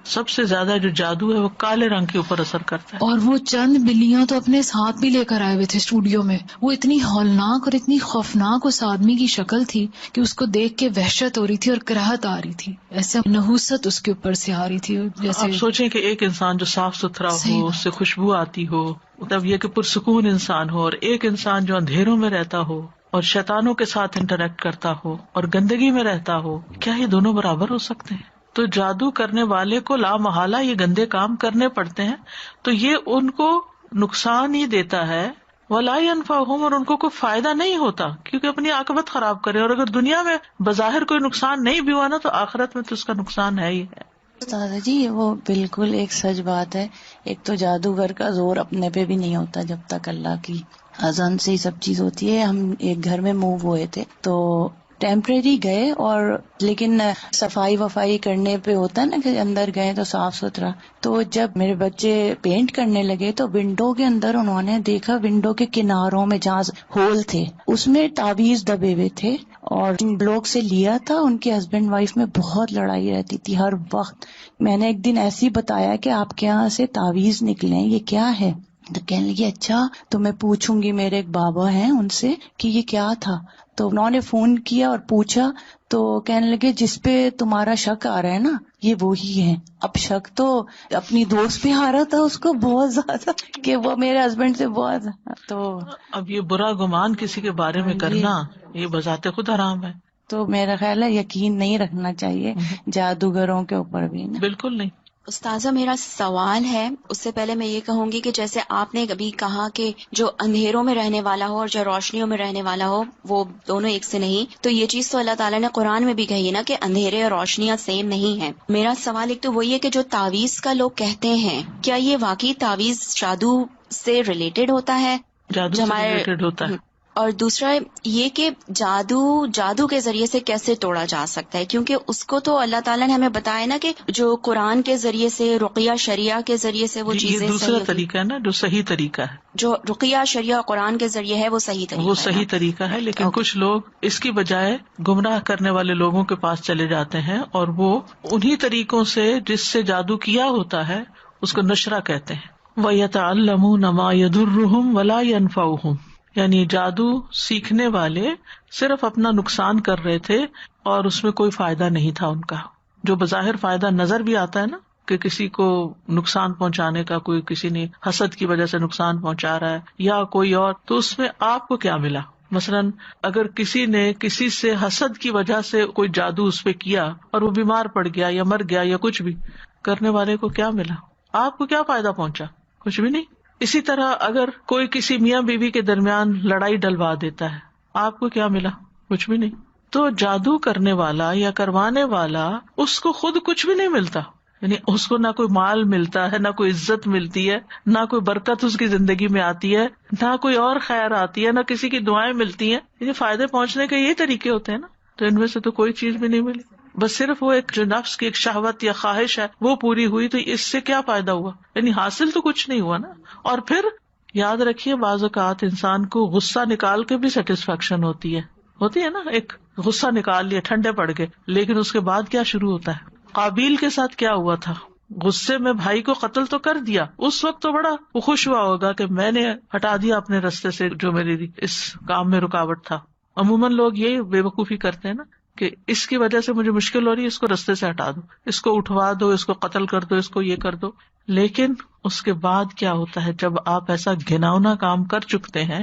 سب سے زیادہ جو جادو ہے وہ کالے رنگ کے اوپر اثر کرتا ہے. اور وہ چند بلیاں تو اپنے ساتھ بھی لے کر آئے ہوئے تھے اسٹوڈیو میں. وہ اتنی ہولناک اور اتنی خوفناک اس آدمی کی شکل تھی کہ اس کو دیکھ کے وحشت ہو رہی تھی اور کراہت آ رہی تھی، ایسے نحوست اس کے اوپر سے آ رہی تھی. جیسے آپ سوچیں کہ ایک انسان جو صاف ستھرا ہو، اس سے خوشبو آتی ہو، مطلب یہ کہ پرسکون انسان ہو، اور ایک انسان جو اندھیروں میں رہتا ہو اور شیطانوں کے ساتھ انٹریکٹ کرتا ہو اور گندگی میں رہتا ہو، کیا یہ دونوں برابر ہو سکتے ہیں؟ تو جادو کرنے والے کو لا محالہ یہ گندے کام کرنے پڑتے ہیں. تو یہ ان کو نقصان ہی دیتا ہے، ولا ينفعهم، اور ان کو کوئی فائدہ نہیں ہوتا، کیونکہ اپنی عاقبت خراب کرے. اور اگر دنیا میں بظاہر کوئی نقصان نہیں بھی ہوا نا، تو آخرت میں تو اس کا نقصان ہے ہی ہے. استاذہ جی وہ بالکل ایک سچ بات ہے. ایک تو جادوگر کا زور اپنے پہ بھی نہیں ہوتا جب تک اللہ کی اذن سے ہی سب چیز ہوتی ہے. ہم ایک گھر میں موو ہوئے تھے تو ٹیمپریری گئے، اور لیکن صفائی وفائی کرنے پہ ہوتا ہے نا کہ اندر گئے تو صاف ستھرا. تو جب میرے بچے پینٹ کرنے لگے تو ونڈو کے اندر انہوں نے دیکھا، ونڈو کے کناروں میں جہاں ہول تھے اس میں تعویذ دبے ہوئے تھے، اور جن لوگ سے لیا تھا ان کے ہسبینڈ وائف میں بہت لڑائی رہتی تھی ہر وقت. میں نے ایک دن ایسے ہی بتایا کہ آپ کے یہاں سے تعویذ نکلے ہیں، یہ کیا ہے؟ تو کہنے لگی اچھا تو میں پوچھوں گی، میرے ایک بابا ہیں ان سے کہ یہ کیا تھا. تو انہوں نے فون کیا اور پوچھا تو کہنے لگے جس پہ تمہارا شک آ رہا ہے نا یہ وہی ہے. اب شک تو اپنی دوست پہ آ رہا تھا اس کو بہت زیادہ کہ وہ میرے ہسبینڈ سے بہت. تو اب یہ برا گمان کسی کے بارے میں کرنا یہ بذات خود حرام ہے. تو میرا خیال ہے یقین نہیں رکھنا چاہیے جادوگروں کے اوپر بھی. بالکل نہیں. استاذہ میرا سوال ہے، اس سے پہلے میں یہ کہوں گی کہ جیسے آپ نے ابھی کہا کہ جو اندھیروں میں رہنے والا ہو اور جو روشنیوں میں رہنے والا ہو وہ دونوں ایک سے نہیں، تو یہ چیز تو اللہ تعالیٰ نے قرآن میں بھی کہی ہے نا کہ اندھیرے اور روشنیاں سیم نہیں ہیں. میرا سوال ایک تو وہی ہے کہ جو تعویذ کا لوگ کہتے ہیں، کیا یہ واقعی تعویذ جادو سے ریلیٹڈ ہوتا ہے؟ جادو سے ریلیٹڈ ہوتا ہے. اور دوسرا یہ کہ جادو کے ذریعے سے کیسے توڑا جا سکتا ہے، کیونکہ اس کو تو اللہ تعالیٰ نے ہمیں بتایا نا کہ جو قرآن کے ذریعے سے، رقیہ شریعہ کے ذریعے سے وہ چیزیں یہ دوسرا طریقہ ہے نا جو صحیح طریقہ ہے. جو رقیہ شریعہ قرآن کے ذریعے ہے وہ صحیح طریقہ وہ صحیح طریقہ ہے، لیکن کچھ لوگ اس کی بجائے گمراہ کرنے والے لوگوں کے پاس چلے جاتے ہیں، اور وہ انہی طریقوں سے جس سے جادو کیا ہوتا ہے اس کو نشرہ کہتے ہیں. وَيَتَعَلَّمُونَ مَا يَضُرُّهُمْ وَلَا يَنفَعُهُمْ، یعنی جادو سیکھنے والے صرف اپنا نقصان کر رہے تھے اور اس میں کوئی فائدہ نہیں تھا ان کا. جو بظاہر فائدہ نظر بھی آتا ہے نا کہ کسی کو نقصان پہنچانے کا، کوئی کسی نے حسد کی وجہ سے نقصان پہنچا رہا ہے یا کوئی اور، تو اس میں آپ کو کیا ملا؟ مثلاً اگر کسی نے کسی سے حسد کی وجہ سے کوئی جادو اس پہ کیا اور وہ بیمار پڑ گیا یا مر گیا یا کچھ بھی، کرنے والے کو کیا ملا؟ آپ کو کیا فائدہ پہنچا؟ کچھ بھی نہیں. اسی طرح اگر کوئی کسی میاں بیوی کے درمیان لڑائی ڈلوا دیتا ہے، آپ کو کیا ملا؟ کچھ بھی نہیں. تو جادو کرنے والا یا کروانے والا اس کو خود کچھ بھی نہیں ملتا، یعنی اس کو نہ کوئی مال ملتا ہے، نہ کوئی عزت ملتی ہے، نہ کوئی برکت اس کی زندگی میں آتی ہے، نہ کوئی اور خیر آتی ہے، نہ کسی کی دعائیں ملتی ہیں. یعنی فائدے پہنچنے کے یہ طریقے ہوتے ہیں نا، تو ان میں سے تو کوئی چیز بھی نہیں ملی. بس صرف وہ ایک جو نفس کی ایک شہوت یا خواہش ہے وہ پوری ہوئی، تو اس سے کیا فائدہ ہوا؟ یعنی حاصل تو کچھ نہیں ہوا نا. اور پھر یاد رکھیے بعض اوقات انسان کو غصہ نکال کے بھی سیٹسفیکشن ہوتی ہے نا. ایک غصہ نکال لیا، ٹھنڈے پڑ گئے، لیکن اس کے بعد کیا شروع ہوتا ہے؟ قابیل کے ساتھ کیا ہوا تھا؟ غصے میں بھائی کو قتل تو کر دیا، اس وقت تو بڑا وہ خوش ہوا ہوگا کہ میں نے ہٹا دیا اپنے رستے سے جو میری اس کام میں رکاوٹ تھا. عموماً لوگ یہ بے وقوفی کرتے ہیں نا کہ اس کی وجہ سے مجھے مشکل ہو رہی ہے، اس کو رستے سے ہٹا دو، اس کو اٹھوا دو، اس کو قتل کر دو، اس کو یہ کر دو. لیکن اس کے بعد کیا ہوتا ہے جب آپ ایسا گھناؤنا کام کر چکتے ہیں؟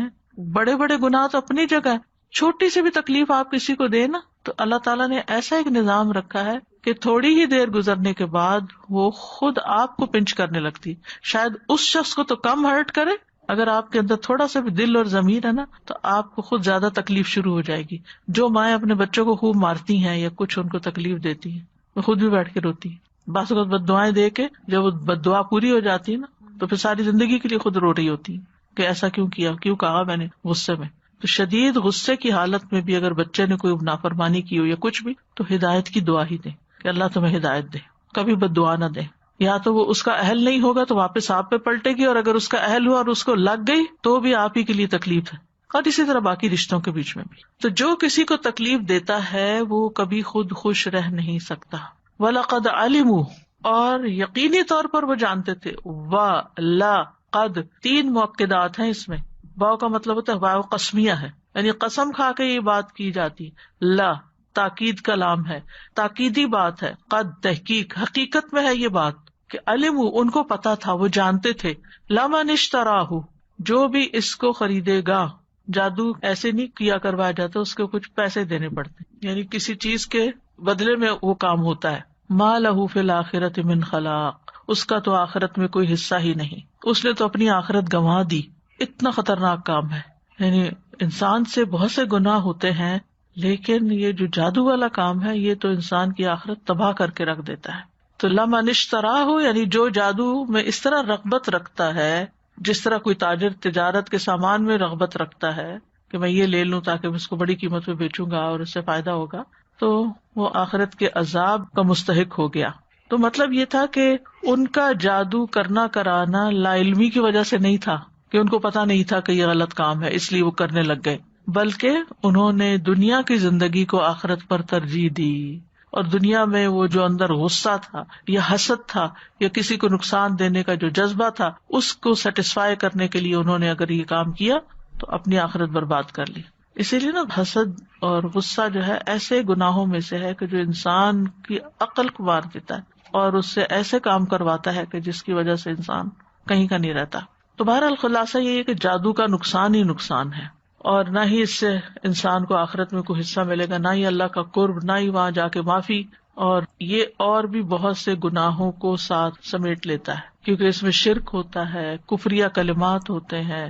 بڑے بڑے گناہ تو اپنی جگہ ہے، چھوٹی سی بھی تکلیف آپ کسی کو دے نا، تو اللہ تعالیٰ نے ایسا ایک نظام رکھا ہے کہ تھوڑی ہی دیر گزرنے کے بعد وہ خود آپ کو پنچ کرنے لگتی. شاید اس شخص کو تو کم ہرٹ کرے، اگر آپ کے اندر تھوڑا سا بھی دل اور ضمیر ہے نا تو آپ کو خود زیادہ تکلیف شروع ہو جائے گی. جو مائیں اپنے بچوں کو خوب مارتی ہیں یا کچھ ان کو تکلیف دیتی ہیں، وہ خود بھی بیٹھ کے روتی ہے. بعض اوقات بد دعائیں دے کے جب وہ بد دعا پوری ہو جاتی ہے نا تو پھر ساری زندگی کے لیے خود رو رہی ہوتی ہے کہ ایسا کیوں کیا، کیوں کہا میں نے غصے میں. تو شدید غصے کی حالت میں بھی اگر بچے نے کوئی نافرمانی کی ہو یا کچھ بھی، تو ہدایت کی دعا ہی دے کہ اللہ تمہیں ہدایت دے، کبھی بد دعا نہ دے. یا تو وہ اس کا اہل نہیں ہوگا تو واپس آپ پہ پلٹے گی، اور اگر اس کا اہل ہوا اور اس کو لگ گئی تو بھی آپ ہی کے لیے تکلیف ہے. اور اسی طرح باقی رشتوں کے بیچ میں بھی. تو جو کسی کو تکلیف دیتا ہے وہ کبھی خود خوش رہ نہیں سکتا. وَلَقَدْ عَلِمُوا، اور یقینی طور پر وہ جانتے تھے. وَلَقَدْ 3 مؤکدات ہیں اس میں. واو کا مطلب ہوتا ہے واو قسمیہ ہے، یعنی قسم کھا کے یہ بات کی جاتی. لا تاکید کا لام ہے، تاکیدی بات ہے. قد تحقیق، حقیقت میں ہے یہ بات کہ علم، ان کو پتا تھا، وہ جانتے تھے. لمن اشتراہ، جو بھی اس کو خریدے گا. جادو ایسے نہیں کیا کروایا جاتا، اس کو کچھ پیسے دینے پڑتے، یعنی کسی چیز کے بدلے میں وہ کام ہوتا ہے. ما لہ فی الآخرۃ من خلاق، اس کا تو آخرت میں کوئی حصہ ہی نہیں، اس نے تو اپنی آخرت گنوا دی. اتنا خطرناک کام ہے. یعنی انسان سے بہت سے گناہ ہوتے ہیں، لیکن یہ جو جادو والا کام ہے یہ تو انسان کی آخرت تباہ کر کے رکھ دیتا ہے. تو لمن اشتراہ ہو، یعنی جو جادو میں اس طرح رغبت رکھتا ہے جس طرح کوئی تاجر تجارت کے سامان میں رغبت رکھتا ہے کہ میں یہ لے لوں تاکہ میں اس کو بڑی قیمت پہ بیچوں گا اور اس سے فائدہ ہوگا، تو وہ آخرت کے عذاب کا مستحق ہو گیا. تو مطلب یہ تھا کہ ان کا جادو کرنا کرانا لا علمی کی وجہ سے نہیں تھا کہ ان کو پتا نہیں تھا کہ یہ غلط کام ہے اس لیے وہ کرنے لگ گئے، بلکہ انہوں نے دنیا کی زندگی کو آخرت پر ترجیح دی، اور دنیا میں وہ جو اندر غصہ تھا یا حسد تھا یا کسی کو نقصان دینے کا جو جذبہ تھا اس کو سیٹسفائی کرنے کے لیے انہوں نے اگر یہ کام کیا تو اپنی آخرت برباد کر لی. اسی لیے نا حسد اور غصہ جو ہے ایسے گناہوں میں سے ہے کہ جو انسان کی عقل کو مار دیتا ہے اور اس سے ایسے کام کرواتا ہے کہ جس کی وجہ سے انسان کہیں کا نہیں رہتا. تو بہرحال خلاصہ یہ ہے کہ جادو کا نقصان ہی نقصان ہے، اور نہ ہی اس سے انسان کو آخرت میں کوئی حصہ ملے گا، نہ ہی اللہ کا قرب، نہ ہی وہاں جا کے معافی، اور یہ اور بھی بہت سے گناہوں کو ساتھ سمیٹ لیتا ہے کیونکہ اس میں شرک ہوتا ہے، کفریہ کلمات ہوتے ہیں،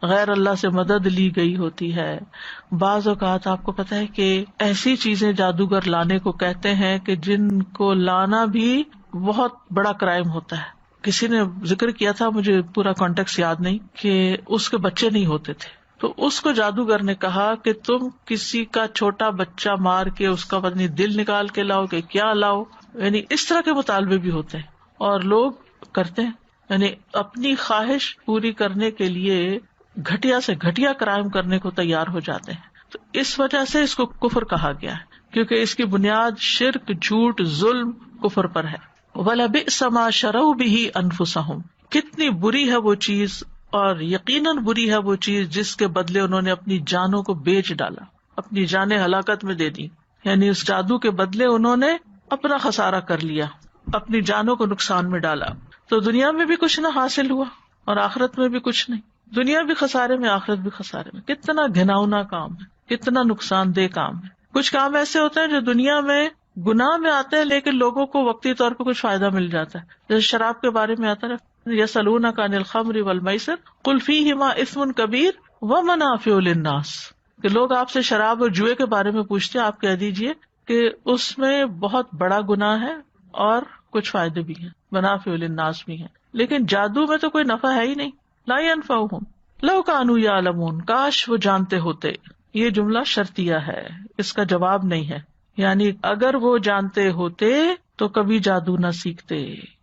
غیر اللہ سے مدد لی گئی ہوتی ہے. بعض اوقات آپ کو پتہ ہے کہ ایسی چیزیں جادوگر لانے کو کہتے ہیں کہ جن کو لانا بھی بہت بڑا کرائم ہوتا ہے. کسی نے ذکر کیا تھا، مجھے پورا کانٹیکس یاد نہیں، کہ اس کے بچے نہیں ہوتے تھے تو اس کو جادوگر نے کہا کہ تم کسی کا چھوٹا بچہ مار کے اس کا پتہ نہیں دل نکال کے لاؤ کہ کیا لاؤ. یعنی اس طرح کے مطالبے بھی ہوتے ہیں اور لوگ کرتے ہیں، یعنی اپنی خواہش پوری کرنے کے لیے گھٹیا سے گھٹیا کرائم کرنے کو تیار ہو جاتے ہیں. تو اس وجہ سے اس کو کفر کہا گیا ہے کیونکہ اس کی بنیاد شرک، جھوٹ، ظلم، کفر پر ہے. وَلَبِئْسَ مَا شَرَوْا بِهِ أَنفُسَهُمْ، کتنی بری ہے وہ چیز، اور یقیناً بری ہے وہ چیز جس کے بدلے انہوں نے اپنی جانوں کو بیچ ڈالا، اپنی جانیں ہلاکت میں دے دی. یعنی اس جادو کے بدلے انہوں نے اپنا خسارہ کر لیا، اپنی جانوں کو نقصان میں ڈالا. تو دنیا میں بھی کچھ نہ حاصل ہوا اور آخرت میں بھی کچھ نہیں. دنیا بھی خسارے میں، آخرت بھی خسارے میں. کتنا گھناؤنا کام ہے، کتنا نقصان دہ کام ہے. کچھ کام ایسے ہوتے ہیں جو دنیا میں گناہ میں آتے ہیں لیکن لوگوں کو وقتی طور پہ کچھ فائدہ مل جاتا ہے. جیسے شراب کے بارے میں آتا ہے، یسألونک عن الخمر والمیسر قل فیہما اثم کبیر ومنافع للناس، کہ لوگ آپ سے شراب اور جوئے کے بارے میں پوچھتے ہیں، آپ کہہ دیجئے کہ اس میں بہت بڑا گناہ ہے اور کچھ فائدے بھی ہیں، منافع للناس بھی ہیں. لیکن جادو میں تو کوئی نفع ہے ہی نہیں. لا ينفعهم لو كانوا يعلمون، کاش وہ جانتے ہوتے. یہ جملہ شرطیہ ہے، اس کا جواب نہیں ہے. یعنی اگر وہ جانتے ہوتے تو کبھی جادو نہ سیکھتے.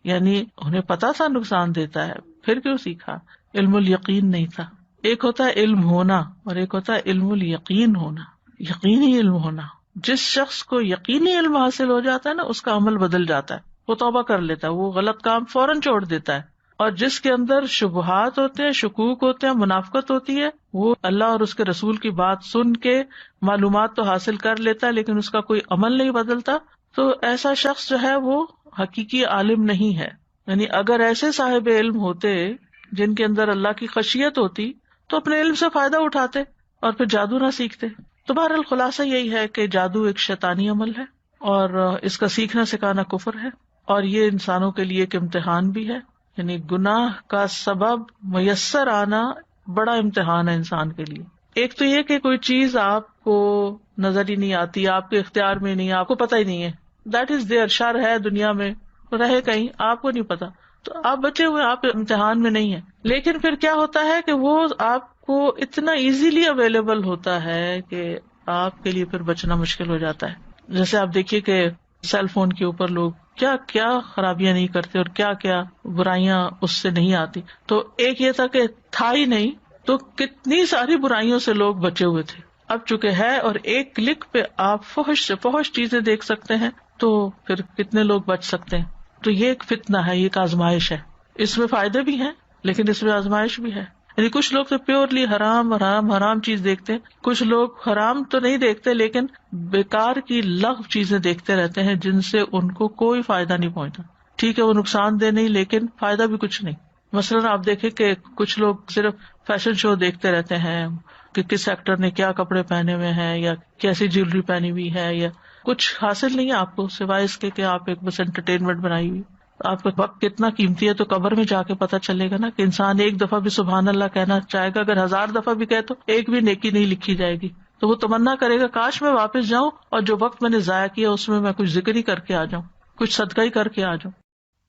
یعنی انہیں پتا تھا نقصان دیتا ہے، پھر کیوں سیکھا؟ علم الیقین نہیں تھا. ایک ہوتا ہے علم ہونا اور ایک ہوتا ہے علم الیقین ہونا، یقینی علم ہونا. جس شخص کو یقینی علم حاصل ہو جاتا ہے نا، اس کا عمل بدل جاتا ہے، وہ توبہ کر لیتا ہے، وہ غلط کام فوراً چھوڑ دیتا ہے. اور جس کے اندر شبہات ہوتے ہیں، شکوک ہوتے ہیں، منافقت ہوتی ہے، وہ اللہ اور اس کے رسول کی بات سن کے معلومات تو حاصل کر لیتا ہے لیکن اس کا کوئی عمل نہیں بدلتا. تو ایسا شخص جو ہے وہ حقیقی عالم نہیں ہے. یعنی اگر ایسے صاحب علم ہوتے جن کے اندر اللہ کی خشیت ہوتی تو اپنے علم سے فائدہ اٹھاتے اور پھر جادو نہ سیکھتے. تو بہرحال خلاصہ یہی ہے کہ جادو ایک شیطانی عمل ہے اور اس کا سیکھنا سکھانا کفر ہے، اور یہ انسانوں کے لیے ایک امتحان بھی ہے. یعنی گناہ کا سبب میسر آنا بڑا امتحان ہے انسان کے لیے. ایک تو یہ کہ کوئی چیز آپ کو نظر ہی نہیں آتی، آپ کے اختیار میں نہیں، آپ کو پتہ ہی نہیں ہے، دیٹ از دیئر. شر ہے دنیا میں، رہے کہیں، آپ کو نہیں پتا، تو آپ بچے ہوئے، آپ امتحان میں نہیں ہیں. لیکن پھر کیا ہوتا ہے کہ وہ آپ کو اتنا ایزیلی اویلیبل ہوتا ہے کہ آپ کے لیے پھر بچنا مشکل ہو جاتا ہے. جیسے آپ دیکھیے کہ سیل فون کے اوپر لوگ کیا کیا خرابیاں نہیں کرتے اور کیا کیا برائیاں اس سے نہیں آتی. تو ایک یہ تھا کہ تھا ہی نہیں تو کتنی ساری برائیوں سے لوگ بچے ہوئے تھے. اب چونکہ ہے اور ایک کلک پہ آپ فحش سے فحش چیزیں دیکھ سکتے ہیں تو پھر کتنے لوگ بچ سکتے ہیں. تو یہ ایک فتنہ ہے، یہ ایک آزمائش ہے. اس میں فائدے بھی ہیں لیکن اس میں آزمائش بھی ہے. یعنی کچھ لوگ تو پیورلی حرام چیز دیکھتے ہیں، کچھ لوگ حرام تو نہیں دیکھتے لیکن بیکار کی لغو چیزیں دیکھتے رہتے ہیں جن سے ان کو کوئی فائدہ نہیں پہنچتا. ٹھیک ہے وہ نقصان دہ نہیں لیکن فائدہ بھی کچھ نہیں. مثلاً آپ دیکھیں کہ کچھ لوگ صرف فیشن شو دیکھتے رہتے ہیں کہ کس ایکٹر نے کیا کپڑے پہنے ہوئے ہیں یا کیسی جیولری پہنی ہوئی ہے، یا کچھ حاصل نہیں ہے آپ کو سوائے اس کے کہ آپ ایک بس انٹرٹینمنٹ بنائی ہوئی. آپ کا وقت کتنا قیمتی ہے تو قبر میں جا کے پتہ چلے گا نا کہ انسان ایک دفعہ بھی سبحان اللہ کہنا چاہے گا، اگر 1000 دفعہ بھی کہے تو ایک بھی نیکی نہیں لکھی جائے گی. تو وہ تمنا کرے گا کاش میں واپس جاؤں اور جو وقت میں نے ضائع کیا اس میں کچھ ذکر ہی کر کے آ جاؤں، کچھ صدقہ ہی کر کے آ جاؤں.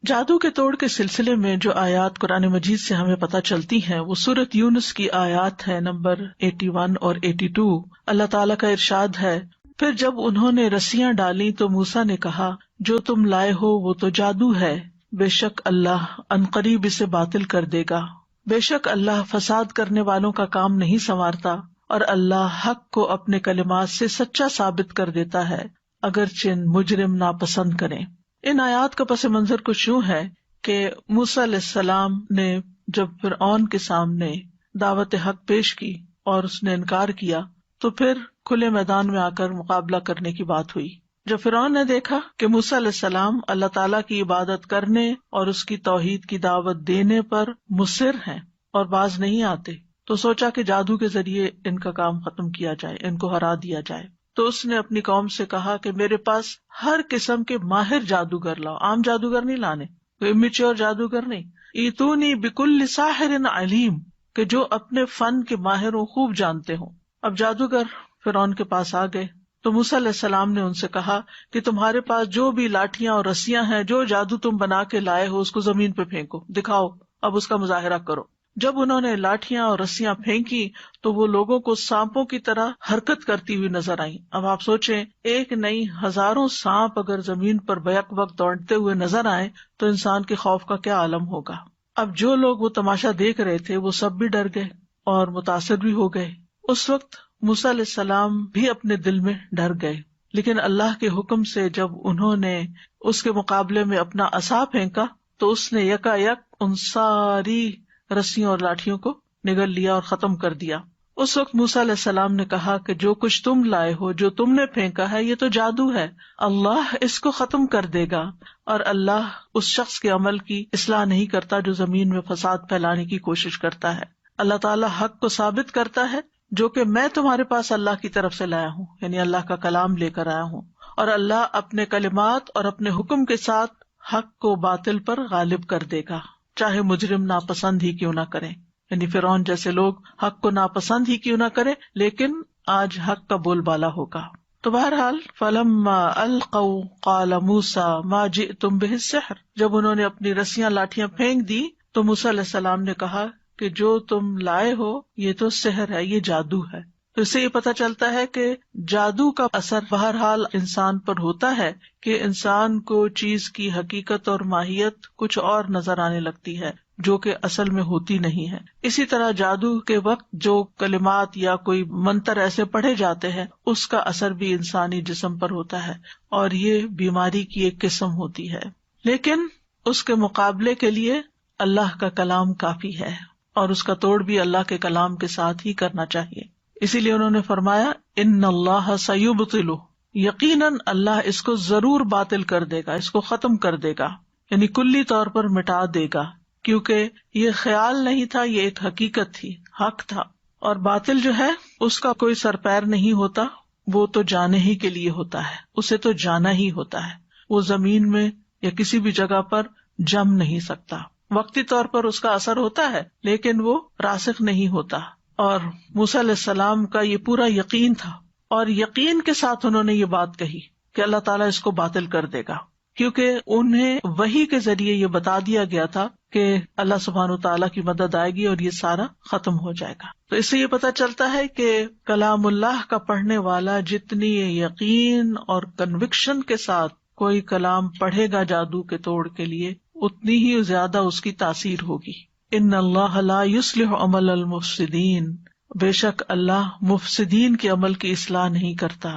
جادو کے توڑ کے سلسلے میں جو آیات قرآن مجید سے ہمیں پتہ چلتی ہیں وہ سورۃ یونس کی آیات ہے نمبر 81 اور 82. اللہ تعالیٰ کا ارشاد ہے، پھر جب انہوں نے رسیاں ڈالی تو موسیٰ نے کہا جو تم لائے ہو وہ تو جادو ہے، بے شک اللہ عنقریب اسے باطل کر دے گا. بے شک اللہ فساد کرنے والوں کا کام نہیں سنوارتا اور اللہ حق کو اپنے کلمات سے سچا ثابت کر دیتا ہے اگرچہ مجرم ناپسند کریں. ان آیات کا پس منظر کچھ یوں ہے کہ موسیٰ علیہ السلام نے جب فرعون کے سامنے دعوت حق پیش کی اور اس نے انکار کیا تو پھر کھلے میدان میں آ کر مقابلہ کرنے کی بات ہوئی. جب فرعون نے دیکھا کہ موسیٰ علیہ السلام اللہ تعالیٰ کی عبادت کرنے اور اس کی توحید کی دعوت دینے پر مصر ہیں اور باز نہیں آتے تو سوچا کہ جادو کے ذریعے ان کا کام ختم کیا جائے، ان کو ہرا دیا جائے. تو اس نے اپنی قوم سے کہا کہ میرے پاس ہر قسم کے ماہر جادوگر لاؤ، عام جادوگر نہیں لانے، کوئی امیچور جادوگر نہیں. ایتونی بکل ساحر علیم، کہ جو اپنے فن کے ماہر ہوں، خوب جانتے ہوں. اب جادوگر فرعون کے پاس آ گئے تو موسیٰ علیہ السلام نے ان سے کہا کہ تمہارے پاس جو بھی لاٹھیاں اور رسیاں ہیں، جو جادو تم بنا کے لائے ہو اس کو زمین پہ پھینکو، دکھاؤ، اب اس کا مظاہرہ کرو. جب انہوں نے لاٹھیاں اور رسیاں پھینکی تو وہ لوگوں کو سانپوں کی طرح حرکت کرتی ہوئی نظر آئیں. اب آپ سوچیں، ایک نہیں ہزاروں سانپ اگر زمین پر بیک وقت دوڑتے ہوئے نظر آئیں تو انسان کے خوف کا کیا عالم ہوگا. اب جو لوگ وہ تماشا دیکھ رہے تھے وہ سب بھی ڈر گئے اور متاثر بھی ہو گئے. اس وقت موسیٰ علیہ السلام بھی اپنے دل میں ڈر گئے، لیکن اللہ کے حکم سے جب انہوں نے اس کے مقابلے میں اپنا عصا پھینکا تو اس نے یکا یک ان ساری رسیوں اور لاٹھیوں کو نگل لیا اور ختم کر دیا. اس وقت موسیٰ علیہ السلام نے کہا کہ جو کچھ تم لائے ہو، جو تم نے پھینکا ہے، یہ تو جادو ہے، اللہ اس کو ختم کر دے گا اور اللہ اس شخص کے عمل کی اصلاح نہیں کرتا جو زمین میں فساد پھیلانے کی کوشش کرتا ہے. اللہ تعالیٰ حق کو ثابت کرتا ہے جو کہ میں تمہارے پاس اللہ کی طرف سے لایا ہوں، یعنی اللہ کا کلام لے کر آیا ہوں، اور اللہ اپنے کلمات اور اپنے حکم کے ساتھ حق کو باطل پر غالب کر دے گا، چاہے مجرم ناپسند ہی کیوں نہ کریں. یعنی فرعون جیسے لوگ حق کو ناپسند ہی کیوں نہ کریں، لیکن آج حق کا بول بالا ہوگا. تو بہرحال فلما القوا قال موسیٰ ما جئتم بہ السحر، جب انہوں نے اپنی رسیاں لاٹھیاں پھینک دی تو موسیٰ علیہ السلام نے کہا کہ جو تم لائے ہو یہ تو سحر ہے، یہ جادو ہے. تو اس سے یہ پتہ چلتا ہے کہ جادو کا اثر بہرحال انسان پر ہوتا ہے کہ انسان کو چیز کی حقیقت اور ماہیت کچھ اور نظر آنے لگتی ہے جو کہ اصل میں ہوتی نہیں ہے. اسی طرح جادو کے وقت جو کلمات یا کوئی منتر ایسے پڑھے جاتے ہیں اس کا اثر بھی انسانی جسم پر ہوتا ہے اور یہ بیماری کی ایک قسم ہوتی ہے. لیکن اس کے مقابلے کے لیے اللہ کا کلام کافی ہے اور اس کا توڑ بھی اللہ کے کلام کے ساتھ ہی کرنا چاہیے. اسی لیے انہوں نے فرمایا ان اللہ سیبطلہ، یقیناً اللہ اس کو ضرور باطل کر دے گا، اس کو ختم کر دے گا، یعنی کلی طور پر مٹا دے گا، کیونکہ یہ خیال نہیں تھا، یہ ایک حقیقت تھی، حق تھا. اور باطل جو ہے اس کا کوئی سر پیر نہیں ہوتا، وہ تو جانے ہی کے لیے ہوتا ہے، اسے تو جانا ہی ہوتا ہے. وہ زمین میں یا کسی بھی جگہ پر جم نہیں سکتا. وقتی طور پر اس کا اثر ہوتا ہے لیکن وہ راسخ نہیں ہوتا. اور موسیٰ علیہ السلام کا یہ پورا یقین تھا اور یقین کے ساتھ انہوں نے یہ بات کہی کہ اللہ تعالیٰ اس کو باطل کر دے گا، کیونکہ انہیں وحی کے ذریعے یہ بتا دیا گیا تھا کہ اللہ سبحانہ تعالیٰ کی مدد آئے گی اور یہ سارا ختم ہو جائے گا. تو اس سے یہ پتہ چلتا ہے کہ کلام اللہ کا پڑھنے والا جتنی یقین اور کنوکشن کے ساتھ کوئی کلام پڑھے گا جادو کے توڑ کے لیے، اتنی ہی زیادہ اس کی تاثیر ہوگی. ان اللہ لا یصلح عمل المفسدین، بے شک اللہ مفسدین کے عمل کی اصلاح نہیں کرتا،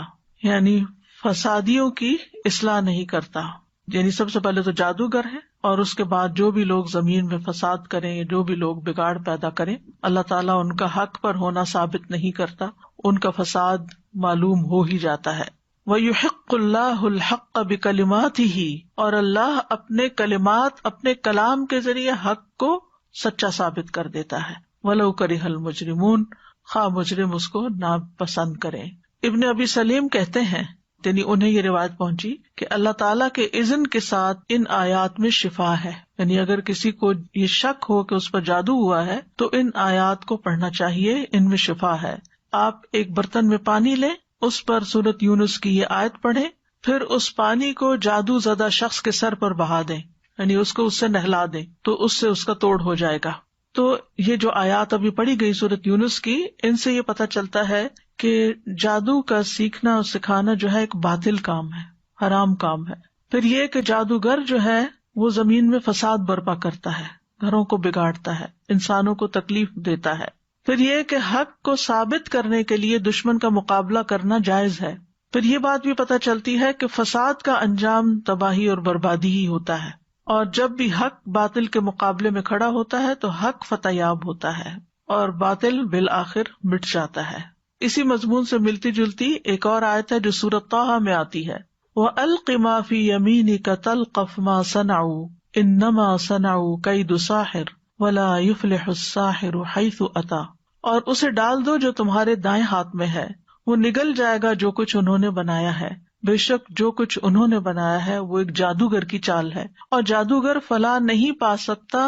یعنی فسادیوں کی اصلاح نہیں کرتا. یعنی سب سے پہلے تو جادوگر ہے اور اس کے بعد جو بھی لوگ زمین میں فساد کریں، جو بھی لوگ بگاڑ پیدا کریں، اللہ تعالیٰ ان کا حق پر ہونا ثابت نہیں کرتا، ان کا فساد معلوم ہو ہی جاتا ہے. وَيُحِقُّ اللَّهُ الْحَقَّ بِكَلِمَاتِهِ، اور اللہ اپنے کلمات، اپنے کلام کے ذریعے حق کو سچا ثابت کر دیتا ہے. وَلَوْ كَرِهَ الْمُجْرِمُونَ، خواہ مجرم اس کو ناپسند کریں. ابن ابی سلیم کہتے ہیں یعنی انہیں یہ روایت پہنچی کہ اللہ تعالیٰ کے اذن کے ساتھ ان آیات میں شفا ہے. یعنی اگر کسی کو یہ شک ہو کہ اس پر جادو ہوا ہے تو ان آیات کو پڑھنا چاہیے، ان میں شفا ہے. آپ ایک برتن میں پانی لیں، اس پر سورۃ یونس کی یہ آیت پڑھیں، پھر اس پانی کو جادو زدہ شخص کے سر پر بہا دیں، یعنی اس کو اس سے نہلا دیں تو اس سے اس کا توڑ ہو جائے گا. تو یہ جو آیات ابھی پڑھی گئی سورۃ یونس کی، ان سے یہ پتہ چلتا ہے کہ جادو کا سیکھنا اور سکھانا جو ہے ایک باطل کام ہے، حرام کام ہے. پھر یہ کہ جادوگر جو ہے وہ زمین میں فساد برپا کرتا ہے، گھروں کو بگاڑتا ہے، انسانوں کو تکلیف دیتا ہے. پھر یہ کہ حق کو ثابت کرنے کے لیے دشمن کا مقابلہ کرنا جائز ہے. پھر یہ بات بھی پتہ چلتی ہے کہ فساد کا انجام تباہی اور بربادی ہی ہوتا ہے، اور جب بھی حق باطل کے مقابلے میں کھڑا ہوتا ہے تو حق فتح یاب ہوتا ہے اور باطل بالآخر مٹ جاتا ہے. اسی مضمون سے ملتی جلتی ایک اور آیت ہے جو سورۃ طٰہٰ میں آتی ہے، وَأَلْقِ مَا فِي يَمِينِكَ تَلْقَفْ مَا صَنَعُوا إِنَّمَا صَنَعُوا كَيْدُ سَاحِرٍ وَلَا يُفْلِحُ السَّاحِرُ حَيْثُ أَتَىٰ. اور اسے ڈال دو جو تمہارے دائیں ہاتھ میں ہے، وہ نگل جائے گا جو کچھ انہوں نے بنایا ہے. بے شک جو کچھ انہوں نے بنایا ہے وہ ایک جادوگر کی چال ہے، اور جادوگر فلاح نہیں پا سکتا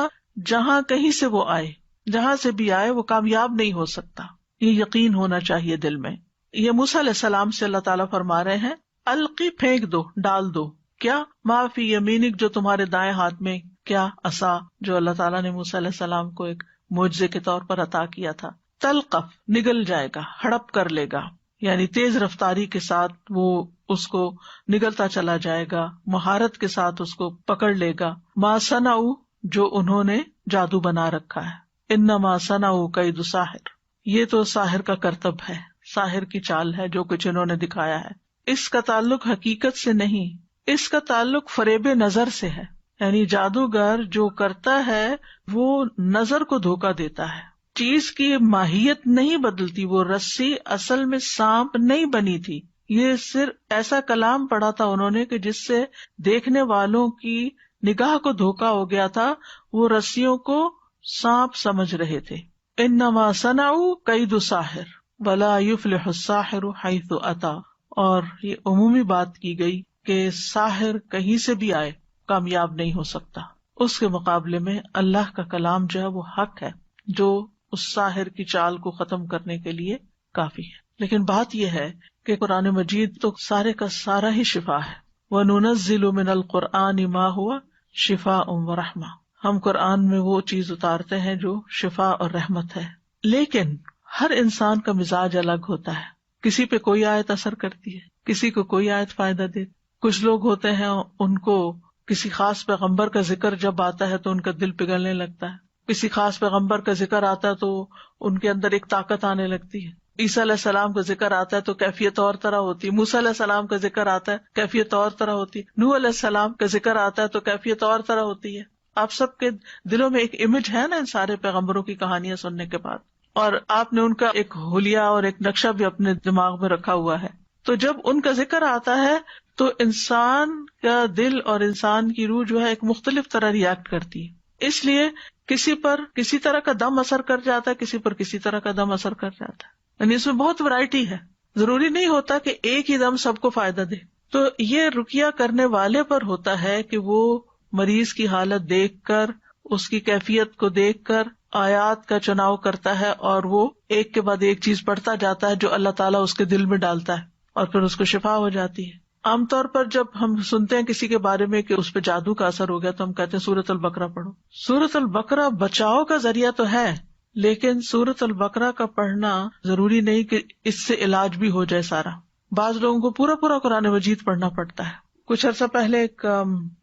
جہاں کہیں سے وہ آئے، جہاں سے بھی آئے وہ کامیاب نہیں ہو سکتا. یہ یقین ہونا چاہیے دل میں. یہ موسیٰ علیہ السلام سے اللہ تعالیٰ فرما رہے ہیں القی، پھینک دو، ڈال دو. کیا؟ ما فی یمینک، جو تمہارے دائیں ہاتھ میں. کیا؟ عصا، جو اللہ تعالیٰ نے موسیٰ علیہ السلام کو ایک معجزے کے طور پر عطا کیا تھا. تلقف، نگل جائے گا، ہڑپ کر لے گا، یعنی تیز رفتاری کے ساتھ وہ اس کو نگلتا چلا جائے گا، مہارت کے ساتھ اس کو پکڑ لے گا. ما صنعوا، جو انہوں نے جادو بنا رکھا ہے. انما صنعوا کید ساحر، یہ تو ساحر کا کرتب ہے، ساحر کی چال ہے جو کچھ انہوں نے دکھایا ہے. اس کا تعلق حقیقت سے نہیں، اس کا تعلق فریب نظر سے ہے. یعنی جادوگر جو کرتا ہے وہ نظر کو دھوکہ دیتا ہے، چیز کی ماہیت نہیں بدلتی. وہ رسی اصل میں سانپ نہیں بنی تھی، یہ صرف ایسا کلام پڑھا تھا انہوں نے کہ جس سے دیکھنے والوں کی نگاہ کو دھوکہ ہو گیا تھا. وہ رسیوں کو سانپ سمجھ رہے تھے. انما صنعوا کید ساحر ولا یفلح الساحر حیث اتی. اور یہ عمومی بات کی گئی کہ ساحر کہیں سے بھی آئے کامیاب نہیں ہو سکتا. اس کے مقابلے میں اللہ کا کلام جو ہے وہ حق ہے، جو اس ساحر کی چال کو ختم کرنے کے لیے کافی ہے. لیکن بات یہ ہے کہ قرآن مجید تو سارے کا سارا ہی شفا ہے. وَنُنَزِّلُ مِنَ الْقُرْآنِ مَا هُوَ شِفَاءٌ وَرَحْمَةٌ. ہم قرآن میں وہ چیز اتارتے ہیں جو شفا اور رحمت ہے. لیکن ہر انسان کا مزاج الگ ہوتا ہے، کسی پہ کوئی آیت اثر کرتی ہے، کسی کو کوئی آیت فائدہ دیتی. کچھ لوگ ہوتے ہیں ان کو کسی خاص پیغمبر کا ذکر جب آتا ہے تو ان کا دل پگھلنے لگتا ہے، کسی خاص پیغمبر کا ذکر آتا ہے تو ان کے اندر ایک طاقت آنے لگتی ہے. عیسیٰ علیہ السلام کا ذکر آتا ہے تو کیفیت اور طرح ہوتی ہے. موسیٰ علیہ السلام کا ذکر آتا ہے کیفیت اور طرح ہوتی ہے. نوح علیہ السلام کا ذکر آتا ہے تو کیفیت اور طرح ہوتی ہے. آپ سب کے دلوں میں ایک امیج ہے نا ان سارے پیغمبروں کی کہانیاں سننے کے بعد، اور آپ نے ان کا ایک حلیہ اور ایک نقشہ بھی اپنے دماغ میں رکھا ہوا ہے. تو جب ان کا ذکر آتا ہے تو انسان کا دل اور انسان کی روح جو ہے ایک مختلف طرح ریئیکٹ کرتی ہے. اس لیے کسی پر کسی طرح کا دم اثر کر جاتا ہے، کسی پر کسی طرح کا دم اثر کر جاتا ہے. یعنی اس میں بہت ورائٹی ہے، ضروری نہیں ہوتا کہ ایک ہی دم سب کو فائدہ دے. تو یہ رقیہ کرنے والے پر ہوتا ہے کہ وہ مریض کی حالت دیکھ کر، اس کی کیفیت کو دیکھ کر آیات کا چناؤ کرتا ہے، اور وہ ایک کے بعد ایک چیز پڑھتا جاتا ہے جو اللہ تعالیٰ اس کے دل میں ڈالتا ہے، اور پھر اس کو شفا ہو جاتی ہے. عام طور پر جب ہم سنتے ہیں کسی کے بارے میں کہ اس پہ جادو کا اثر ہو گیا تو ہم کہتے ہیں سورۃ البقرہ پڑھو. سورۃ البقرہ بچاؤ کا ذریعہ تو ہے، لیکن سورۃ البقرہ کا پڑھنا ضروری نہیں کہ اس سے علاج بھی ہو جائے سارا. بعض لوگوں کو پورا پورا قرآن مجید پڑھنا پڑتا ہے. کچھ عرصہ پہلے ایک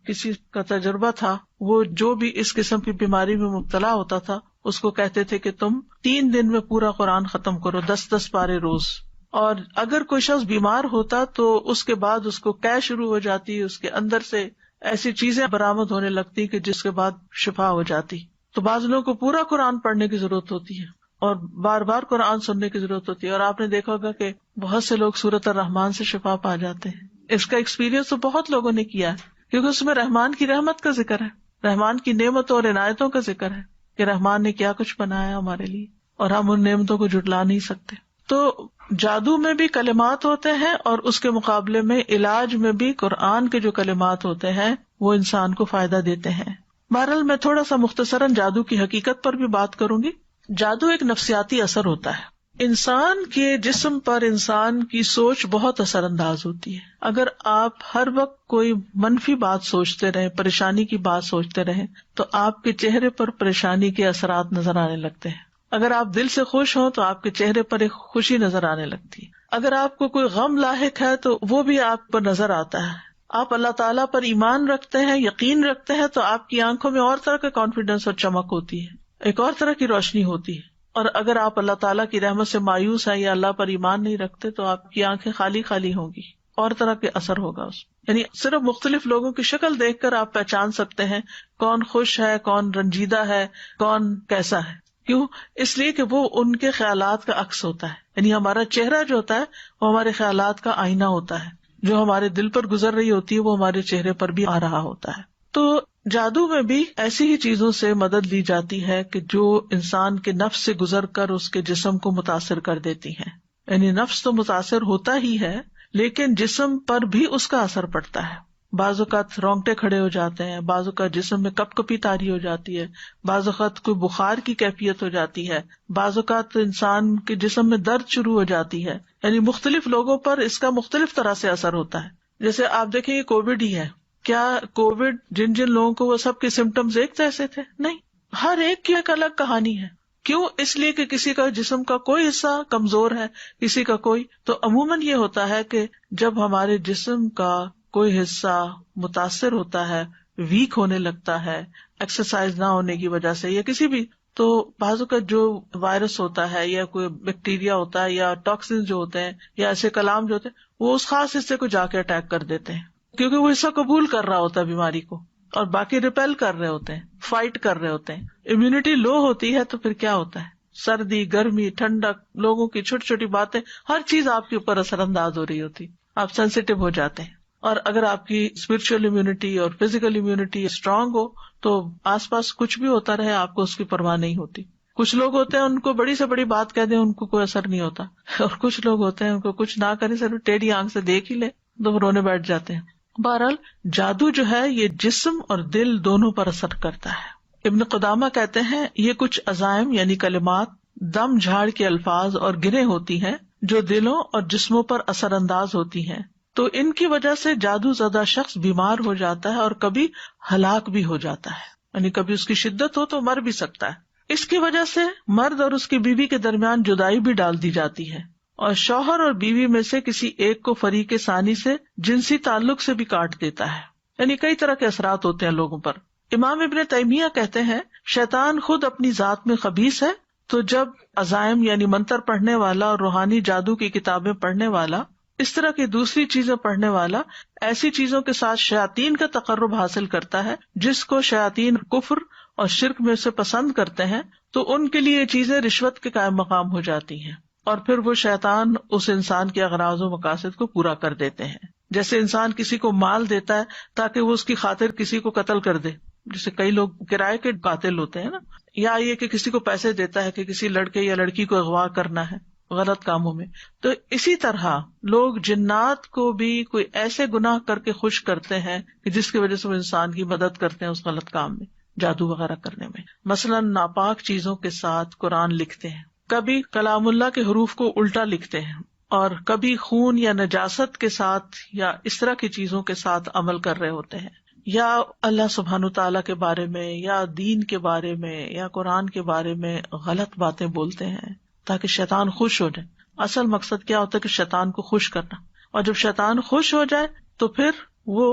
کسی کا تجربہ تھا، وہ جو بھی اس قسم کی بیماری میں مبتلا ہوتا تھا اس کو کہتے تھے کہ تم 3 دن میں پورا قرآن ختم کرو، 10 پارے روز. اور اگر کوئی شخص بیمار ہوتا تو اس کے بعد اس کو قے شروع ہو جاتی، اس کے اندر سے ایسی چیزیں برآمد ہونے لگتی کہ جس کے بعد شفا ہو جاتی. تو بعض لوگوں کو پورا قرآن پڑھنے کی ضرورت ہوتی ہے اور بار بار قرآن سننے کی ضرورت ہوتی ہے. اور آپ نے دیکھا ہوگا کہ بہت سے لوگ سورۃ الرحمن سے شفا پا جاتے ہیں. اس کا ایکسپیرینس تو بہت لوگوں نے کیا ہے، کیونکہ اس میں رحمان کی رحمت کا ذکر ہے، رحمان کی نعمتوں اور عنایتوں کا ذکر ہے کہ رحمان نے کیا کچھ بنایا ہمارے لیے، اور ہم ان نعمتوں کو جھٹلا نہیں سکتے. تو جادو میں بھی کلمات ہوتے ہیں اور اس کے مقابلے میں علاج میں بھی قرآن کے جو کلمات ہوتے ہیں وہ انسان کو فائدہ دیتے ہیں. بہرحال میں تھوڑا سا مختصراً جادو کی حقیقت پر بھی بات کروں گی. جادو ایک نفسیاتی اثر ہوتا ہے. انسان کے جسم پر انسان کی سوچ بہت اثر انداز ہوتی ہے. اگر آپ ہر وقت کوئی منفی بات سوچتے رہیں، پریشانی کی بات سوچتے رہیں، تو آپ کے چہرے پر پریشانی کے اثرات نظر آنے لگتے ہیں. اگر آپ دل سے خوش ہوں تو آپ کے چہرے پر ایک خوشی نظر آنے لگتی ہے. اگر آپ کو کوئی غم لاحق ہے تو وہ بھی آپ پر نظر آتا ہے. آپ اللہ تعالیٰ پر ایمان رکھتے ہیں، یقین رکھتے ہیں، تو آپ کی آنکھوں میں اور طرح کا کانفیڈینس اور چمک ہوتی ہے، ایک اور طرح کی روشنی ہوتی ہے. اور اگر آپ اللہ تعالیٰ کی رحمت سے مایوس ہیں یا اللہ پر ایمان نہیں رکھتے تو آپ کی آنکھیں خالی خالی ہوں گی، اور طرح کے اثر ہوگا اس. یعنی صرف مختلف لوگوں کی شکل دیکھ کر آپ پہچان سکتے ہیں کون خوش ہے، کون رنجیدہ ہے، کون کیسا ہے. کیوں؟ اس لیے کہ وہ ان کے خیالات کا عکس ہوتا ہے. یعنی ہمارا چہرہ جو ہوتا ہے وہ ہمارے خیالات کا آئینہ ہوتا ہے. جو ہمارے دل پر گزر رہی ہوتی ہے وہ ہمارے چہرے پر بھی آ رہا ہوتا ہے. تو جادو میں بھی ایسی ہی چیزوں سے مدد لی جاتی ہے کہ جو انسان کے نفس سے گزر کر اس کے جسم کو متاثر کر دیتی ہیں. یعنی نفس تو متاثر ہوتا ہی ہے لیکن جسم پر بھی اس کا اثر پڑتا ہے. بعض اوقات رونگٹے کھڑے ہو جاتے ہیں، بعض اوقات جسم میں کپ کپی طاری ہو جاتی ہے، بعض اوقات کوئی بخار کی کیفیت ہو جاتی ہے، بعض اوقات انسان کے جسم میں درد شروع ہو جاتی ہے. یعنی مختلف لوگوں پر اس کا مختلف طرح سے اثر ہوتا ہے. جیسے آپ دیکھیں یہ کووڈ ہی ہے. کیا کووڈ جن جن لوگوں کو وہ سب کے سمٹمز ایک جیسے تھے؟ نہیں، ہر ایک کی ایک الگ کہانی ہے. کیوں؟ اس لیے کہ کسی کا جسم کا کوئی حصہ کمزور ہے، کسی کا کوئی. تو عموماً یہ ہوتا ہے کہ جب ہمارے جسم کا کوئی حصہ متاثر ہوتا ہے، ویک ہونے لگتا ہے ایکسرسائز نہ ہونے کی وجہ سے یا کسی بھی، تو بعضوں کا جو وائرس ہوتا ہے یا کوئی بیکٹیریا ہوتا ہے یا ٹاکسن جو ہوتے ہیں یا ایسے کلام جو ہوتے ہیں وہ اس خاص حصے کو جا کے اٹیک کر دیتے ہیں، کیونکہ وہ حصہ قبول کر رہا ہوتا ہے بیماری کو اور باقی ریپیل کر رہے ہوتے ہیں، فائٹ کر رہے ہوتے ہیں. امیونٹی لو ہوتی ہے تو پھر کیا ہوتا ہے؟ سردی، گرمی، ٹھنڈک، لوگوں کی چھوٹی چھوٹی باتیں، ہر چیز آپ کے اوپر اثر انداز ہو رہی ہوتی، آپ سینسیٹیو ہو جاتے ہیں. اور اگر آپ کی اسپرچل امیونٹی اور فزیکل امیونٹی اسٹرانگ ہو تو آس پاس کچھ بھی ہوتا رہے آپ کو اس کی پرواہ نہیں ہوتی. کچھ لوگ ہوتے ہیں ان کو بڑی سے بڑی بات کہہ دیں ان کو کوئی اثر نہیں ہوتا، اور کچھ لوگ ہوتے ہیں ان کو کچھ نہ کرے صرف ٹیڑھی آنکھ سے دیکھ ہی لے تو رونے بیٹھ جاتے ہیں. بہرحال جادو جو ہے یہ جسم اور دل دونوں پر اثر کرتا ہے. ابن قدامہ کہتے ہیں یہ کچھ عزائم یعنی کلمات دم جھاڑ کے الفاظ اور گرہیں ہوتی ہیں جو دلوں اور جسموں پر اثر انداز ہوتی ہیں. تو ان کی وجہ سے جادو زدہ شخص بیمار ہو جاتا ہے اور کبھی ہلاک بھی ہو جاتا ہے. یعنی کبھی اس کی شدت ہو تو مر بھی سکتا ہے. اس کی وجہ سے مرد اور اس کی بیوی کے درمیان جدائی بھی ڈال دی جاتی ہے اور شوہر اور بیوی میں سے کسی ایک کو فریق ثانی سے جنسی تعلق سے بھی کاٹ دیتا ہے. یعنی کئی طرح کے اثرات ہوتے ہیں لوگوں پر. امام ابن تیمیہ کہتے ہیں شیطان خود اپنی ذات میں خبیث ہے، تو جب عزائم یعنی منتر پڑھنے والا اور روحانی جادو کی کتابیں پڑھنے والا، اس طرح کی دوسری چیزیں پڑھنے والا ایسی چیزوں کے ساتھ شیاطین کا تقرب حاصل کرتا ہے جس کو شیاطین کفر اور شرک میں سے پسند کرتے ہیں، تو ان کے لیے یہ چیزیں رشوت کے قائم مقام ہو جاتی ہیں اور پھر وہ شیطان اس انسان کے اغراض و مقاصد کو پورا کر دیتے ہیں. جیسے انسان کسی کو مال دیتا ہے تاکہ وہ اس کی خاطر کسی کو قتل کر دے، جیسے کئی لوگ کرائے کے قاتل ہوتے ہیں نا، یا یہ کہ کسی کو پیسے دیتا ہے کہ کسی لڑکے یا لڑکی کو اغوا کرنا ہے غلط کاموں میں. تو اسی طرح لوگ جنات کو بھی کوئی ایسے گناہ کر کے خوش کرتے ہیں کہ جس کی وجہ سے وہ انسان کی مدد کرتے ہیں اس غلط کام میں، جادو وغیرہ کرنے میں. مثلا ناپاک چیزوں کے ساتھ قرآن لکھتے ہیں، کبھی کلام اللہ کے حروف کو الٹا لکھتے ہیں، اور کبھی خون یا نجاست کے ساتھ یا اس طرح کی چیزوں کے ساتھ عمل کر رہے ہوتے ہیں، یا اللہ سبحانہ تعالیٰ کے بارے میں یا دین کے بارے میں یا قرآن کے بارے میں غلط باتیں بولتے ہیں تاکہ شیطان خوش ہو جائے. اصل مقصد کیا ہوتا ہے کہ شیطان کو خوش کرنا، اور جب شیطان خوش ہو جائے تو پھر وہ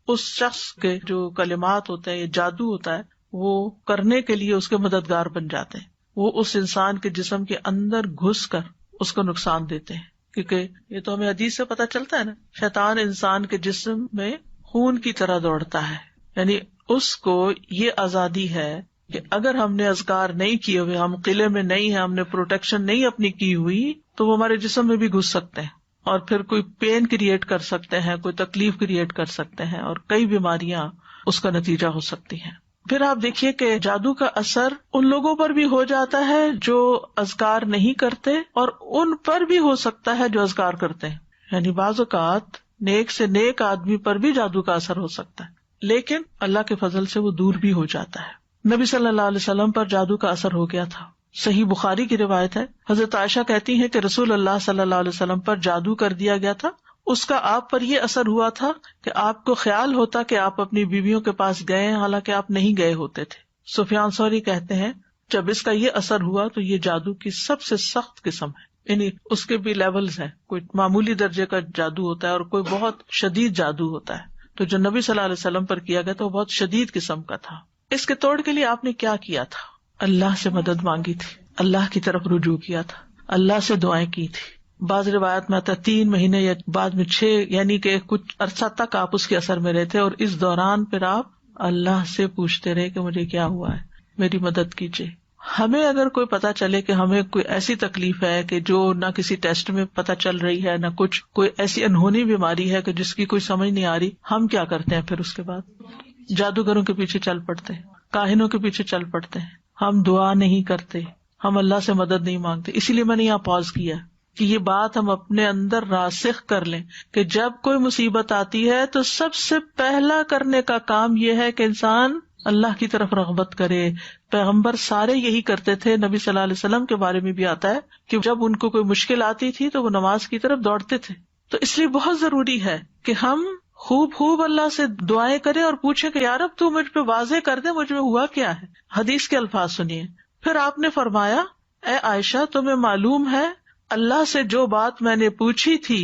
اس شخص کے جو کلمات ہوتے ہیں یا جادو ہوتا ہے وہ کرنے کے لیے اس کے مددگار بن جاتے ہیں. وہ اس انسان کے جسم کے اندر گھس کر اس کو نقصان دیتے ہیں، کیونکہ یہ تو ہمیں حدیث سے پتہ چلتا ہے نا، شیطان انسان کے جسم میں خون کی طرح دوڑتا ہے. یعنی اس کو یہ آزادی ہے کہ اگر ہم نے اذکار نہیں کیے ہوئے، ہم قلعے میں نہیں ہیں، ہم نے پروٹیکشن نہیں اپنی کی ہوئی، تو وہ ہمارے جسم میں بھی گھس سکتے ہیں اور پھر کوئی پین کریٹ کر سکتے ہیں، کوئی تکلیف کریٹ کر سکتے ہیں اور کئی بیماریاں اس کا نتیجہ ہو سکتی ہیں. پھر آپ دیکھیے کہ جادو کا اثر ان لوگوں پر بھی ہو جاتا ہے جو اذکار نہیں کرتے، اور ان پر بھی ہو سکتا ہے جو اذکار کرتے ہیں. یعنی بعض اوقات نیک سے نیک آدمی پر بھی جادو کا اثر ہو سکتا ہے، لیکن اللہ کے فضل سے وہ دور بھی ہو جاتا ہے. نبی صلی اللہ علیہ وسلم پر جادو کا اثر ہو گیا تھا. صحیح بخاری کی روایت ہے، حضرت عائشہ کہتی ہیں کہ رسول اللہ صلی اللہ علیہ وسلم پر جادو کر دیا گیا تھا. اس کا آپ پر یہ اثر ہوا تھا کہ آپ کو خیال ہوتا کہ آپ اپنی بیویوں کے پاس گئے، حالانکہ آپ نہیں گئے ہوتے تھے. سفیان ثوری کہتے ہیں جب اس کا یہ اثر ہوا تو یہ جادو کی سب سے سخت قسم ہے. یعنی اس کے بھی لیولز ہیں، کوئی معمولی درجے کا جادو ہوتا ہے اور کوئی بہت شدید جادو ہوتا ہے. تو جو نبی صلی اللہ علیہ وسلم پر کیا گیا تھا وہ بہت شدید قسم کا تھا. اس کے توڑ کے لیے آپ نے کیا کیا تھا؟ اللہ سے مدد مانگی تھی، اللہ کی طرف رجوع کیا تھا، اللہ سے دعائیں کی تھی. بعض روایت میں آتا 3 مہینے یا بعد میں 6، یعنی کہ کچھ عرصہ تک آپ اس کے اثر میں رہے تھے، اور اس دوران پھر آپ اللہ سے پوچھتے رہے کہ مجھے کیا ہوا ہے، میری مدد کیجیے. ہمیں اگر کوئی پتا چلے کہ ہمیں کوئی ایسی تکلیف ہے کہ جو نہ کسی ٹیسٹ میں پتا چل رہی ہے، نہ کچھ کوئی ایسی انہونی بیماری ہے کہ جس کی کوئی سمجھ نہیں آ رہی، ہم کیا کرتے ہیں؟ پھر اس کے بعد جادوگروں کے پیچھے چل پڑتے ہیں، کاہنوں کے پیچھے چل پڑتے ہیں. ہم دعا نہیں کرتے، ہم اللہ سے مدد نہیں مانگتے. اسی لیے میں نے یہاں پاز کیا کہ یہ بات ہم اپنے اندر راسخ کر لیں کہ جب کوئی مصیبت آتی ہے تو سب سے پہلا کرنے کا کام یہ ہے کہ انسان اللہ کی طرف رغبت کرے. پیغمبر سارے یہی کرتے تھے. نبی صلی اللہ علیہ وسلم کے بارے میں بھی آتا ہے کہ جب ان کو کوئی مشکل آتی تھی تو وہ نماز کی طرف دوڑتے تھے. تو اس لیے بہت ضروری ہے کہ ہم خوب اللہ سے دعائیں کریں اور پوچھیں کہ یا رب تو مجھ پہ واضح کر دے مجھ میں ہوا کیا ہے. حدیث کے الفاظ سنیے. پھر آپ نے فرمایا اے عائشہ تمہیں معلوم ہے اللہ سے جو بات میں نے پوچھی تھی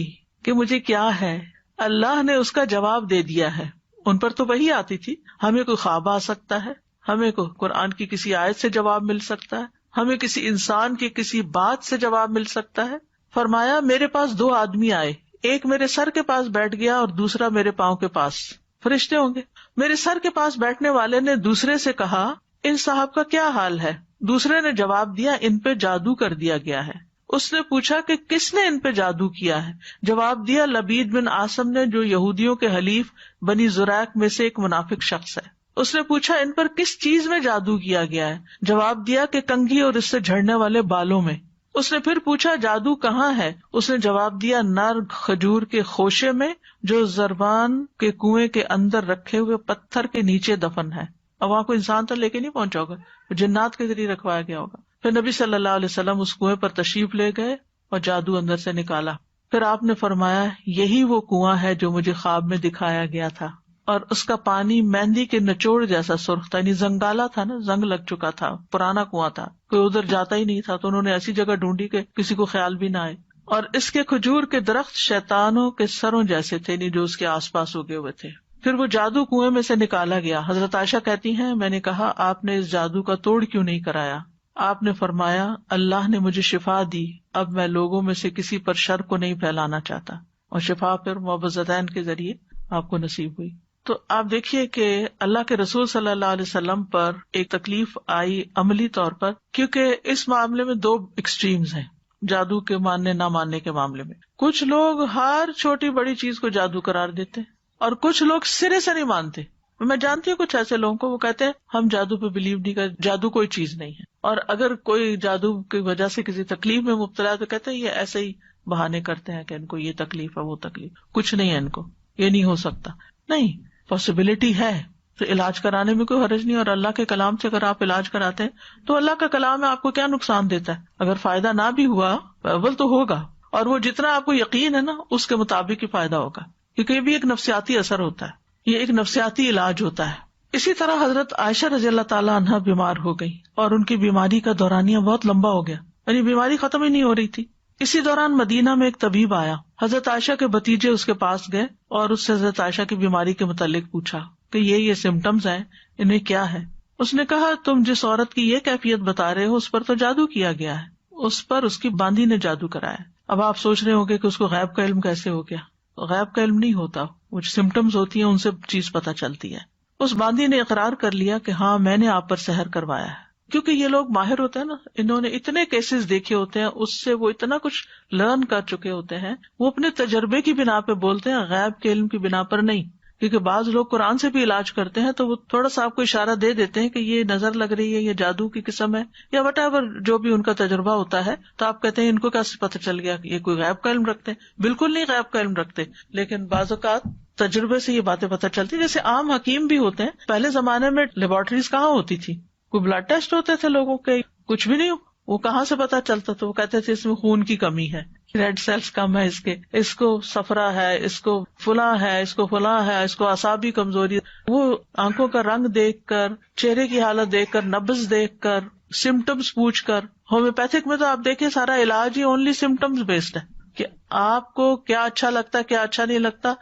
کہ مجھے کیا ہے، اللہ نے اس کا جواب دے دیا ہے. ان پر تو وہی آتی تھی، ہمیں کوئی خواب آ سکتا ہے، ہمیں کوئی قرآن کی کسی آیت سے جواب مل سکتا ہے، ہمیں کسی انسان کی کسی بات سے جواب مل سکتا ہے. فرمایا میرے پاس 2 آدمی آئے، ایک میرے سر کے پاس بیٹھ گیا اور دوسرا میرے پاؤں کے پاس. فرشتے ہوں گے. میرے سر کے پاس بیٹھنے والے نے دوسرے سے کہا ان صاحب کا کیا حال ہے؟ دوسرے نے جواب دیا ان پہ جادو کر دیا گیا ہے. اس نے پوچھا کہ کس نے ان پہ جادو کیا ہے؟ جواب دیا لبید بن عاصم نے، جو یہودیوں کے حلیف بنی زریق میں سے ایک منافق شخص ہے. اس نے پوچھا ان پر کس چیز میں جادو کیا گیا ہے؟ جواب دیا کہ کنگھی اور اس سے جھڑنے والے بالوں میں. اس نے پھر پوچھا جادو کہاں ہے؟ اس نے جواب دیا نر کھجور کے خوشے میں جو زربان کے کنویں کے اندر رکھے ہوئے پتھر کے نیچے دفن ہے. اور وہاں کوئی انسان تو لے کے نہیں پہنچا ہوگا، جنات کے ذریعے رکھوایا گیا ہوگا. پھر نبی صلی اللہ علیہ وسلم اس کنویں پر تشریف لے گئے اور جادو اندر سے نکالا. پھر آپ نے فرمایا یہی وہ کنواں ہے جو مجھے خواب میں دکھایا گیا تھا، اور اس کا پانی مہندی کے نچوڑ جیسا سرخ تھا. یعنی زنگالا تھا نا، زنگ لگ چکا تھا، پرانا کنواں تھا، کوئی ادھر جاتا ہی نہیں تھا. تو انہوں نے ایسی جگہ ڈھونڈی کہ کسی کو خیال بھی نہ آئے. اور اس کے کھجور کے درخت شیطانوں کے سروں جیسے تھے، نہیں جو اس کے آس پاس اگے ہوئے تھے. پھر وہ جادو کنویں میں سے نکالا گیا. حضرت عائشہ کہتی ہیں میں نے کہا آپ نے اس جادو کا توڑ کیوں نہیں کرایا؟ آپ نے فرمایا اللہ نے مجھے شفا دی، اب میں لوگوں میں سے کسی پر شر کو نہیں پھیلانا چاہتا. اور شفا پھر معوذتین کے ذریعے آپ کو نصیب ہوئی. تو آپ دیکھیے کہ اللہ کے رسول صلی اللہ علیہ وسلم پر ایک تکلیف آئی عملی طور پر، کیونکہ اس معاملے میں 2 ایکسٹریمز ہیں جادو کے ماننے نہ ماننے کے معاملے میں. کچھ لوگ ہر چھوٹی بڑی چیز کو جادو قرار دیتے اور کچھ لوگ سرے سے نہیں مانتے. میں جانتی ہوں کچھ ایسے لوگوں کو، وہ کہتے ہیں ہم جادو پہ بلیو نہیں کرتے، جادو کوئی چیز نہیں ہے. اور اگر کوئی جادو کی وجہ سے کسی تکلیف میں مبتلا ہے تو کہتے ہیں یہ ایسے ہی بہانے کرتے ہیں کہ ان کو یہ تکلیف ہے وہ تکلیف، کچھ نہیں ہے ان کو، یہ نہیں ہو سکتا. نہیں، پاسبلٹی ہے تو علاج کرانے میں کوئی حرج نہیں. اور اللہ کے کلام سے اگر آپ علاج کراتے ہیں تو اللہ کا کلام ہے، آپ کو کیا نقصان دیتا ہے؟ اگر فائدہ نہ بھی ہوا اول تو ہوگا، اور وہ جتنا آپ کو یقین ہے نا اس کے مطابق ہی فائدہ ہوگا، کیونکہ یہ بھی ایک نفسیاتی اثر ہوتا ہے، یہ ایک نفسیاتی علاج ہوتا ہے. اسی طرح حضرت عائشہ رضی اللہ تعالیٰ عنہا بیمار ہو گئی اور ان کی بیماری کا دورانیہ بہت لمبا ہو گیا، یعنی بیماری ختم ہی نہیں ہو رہی تھی. اسی دوران مدینہ میں ایک طبیب آیا. حضرت عائشہ کے بھتیجے اس کے پاس گئے اور اس سے حضرت عائشہ کی بیماری کے متعلق پوچھا کہ یہ سمٹمز ہیں، انہیں کیا ہے. اس نے کہا تم جس عورت کی یہ کیفیت بتا رہے ہو اس پر تو جادو کیا گیا ہے، اس پر اس کی باندھی نے جادو کرایا. اب آپ سوچ رہے ہوں گے کہ اس کو غیب کا علم کیسے ہو گیا. غیب کا علم نہیں ہوتا، وہ سمٹمز ہوتی ہیں ان سے چیز پتہ چلتی ہے. اس باندھی نے اقرار کر لیا کہ ہاں میں نے آپ پر سحر کروایا ہے. کیونکہ یہ لوگ ماہر ہوتے ہیں نا، انہوں نے اتنے کیسز دیکھے ہوتے ہیں، اس سے وہ اتنا کچھ لرن کر چکے ہوتے ہیں، وہ اپنے تجربے کی بنا پہ بولتے ہیں، غیب کے علم کی بنا پر نہیں. کیونکہ بعض لوگ قرآن سے بھی علاج کرتے ہیں تو وہ تھوڑا سا آپ کو اشارہ دے دیتے ہیں کہ یہ نظر لگ رہی ہے، یہ جادو کی قسم ہے، یا وٹ ایور جو بھی ان کا تجربہ ہوتا ہے، تو آپ کہتے ہیں ان کو کیسے پتہ چل گیا کہ یہ کوئی غیب کا علم رکھتے ہیں؟ بالکل نہیں غیب کا علم رکھتے، لیکن بعض اوقات تجربے سے یہ باتیں پتہ چلتی. جیسے عام حکیم بھی ہوتے ہیں. پہلے زمانے میں لیبارٹریز کہاں ہوتی تھی؟ کوئی بلڈ ٹیسٹ ہوتے تھے لوگوں کے؟ کچھ بھی نہیں. وہ کہاں سے پتا چلتا تھا؟ وہ کہتے تھے اس میں خون کی کمی ہے، ریڈ سیلز کم ہے، اس کو صفرا ہے، اس کو فلاں ہے، اس کو فلاں ہے، اس کو اعصابی کمزوری. وہ آنکھوں کا رنگ دیکھ کر، چہرے کی حالت دیکھ کر، نبض دیکھ کر، سمٹمز پوچھ کر. ہومیوپیتھک میں تو آپ دیکھیں سارا علاج ہی اونلی سمٹمز بیسڈ ہے کہ آپ کو کیا اچھا لگتا ہے، کیا اچھا نہیں لگتا،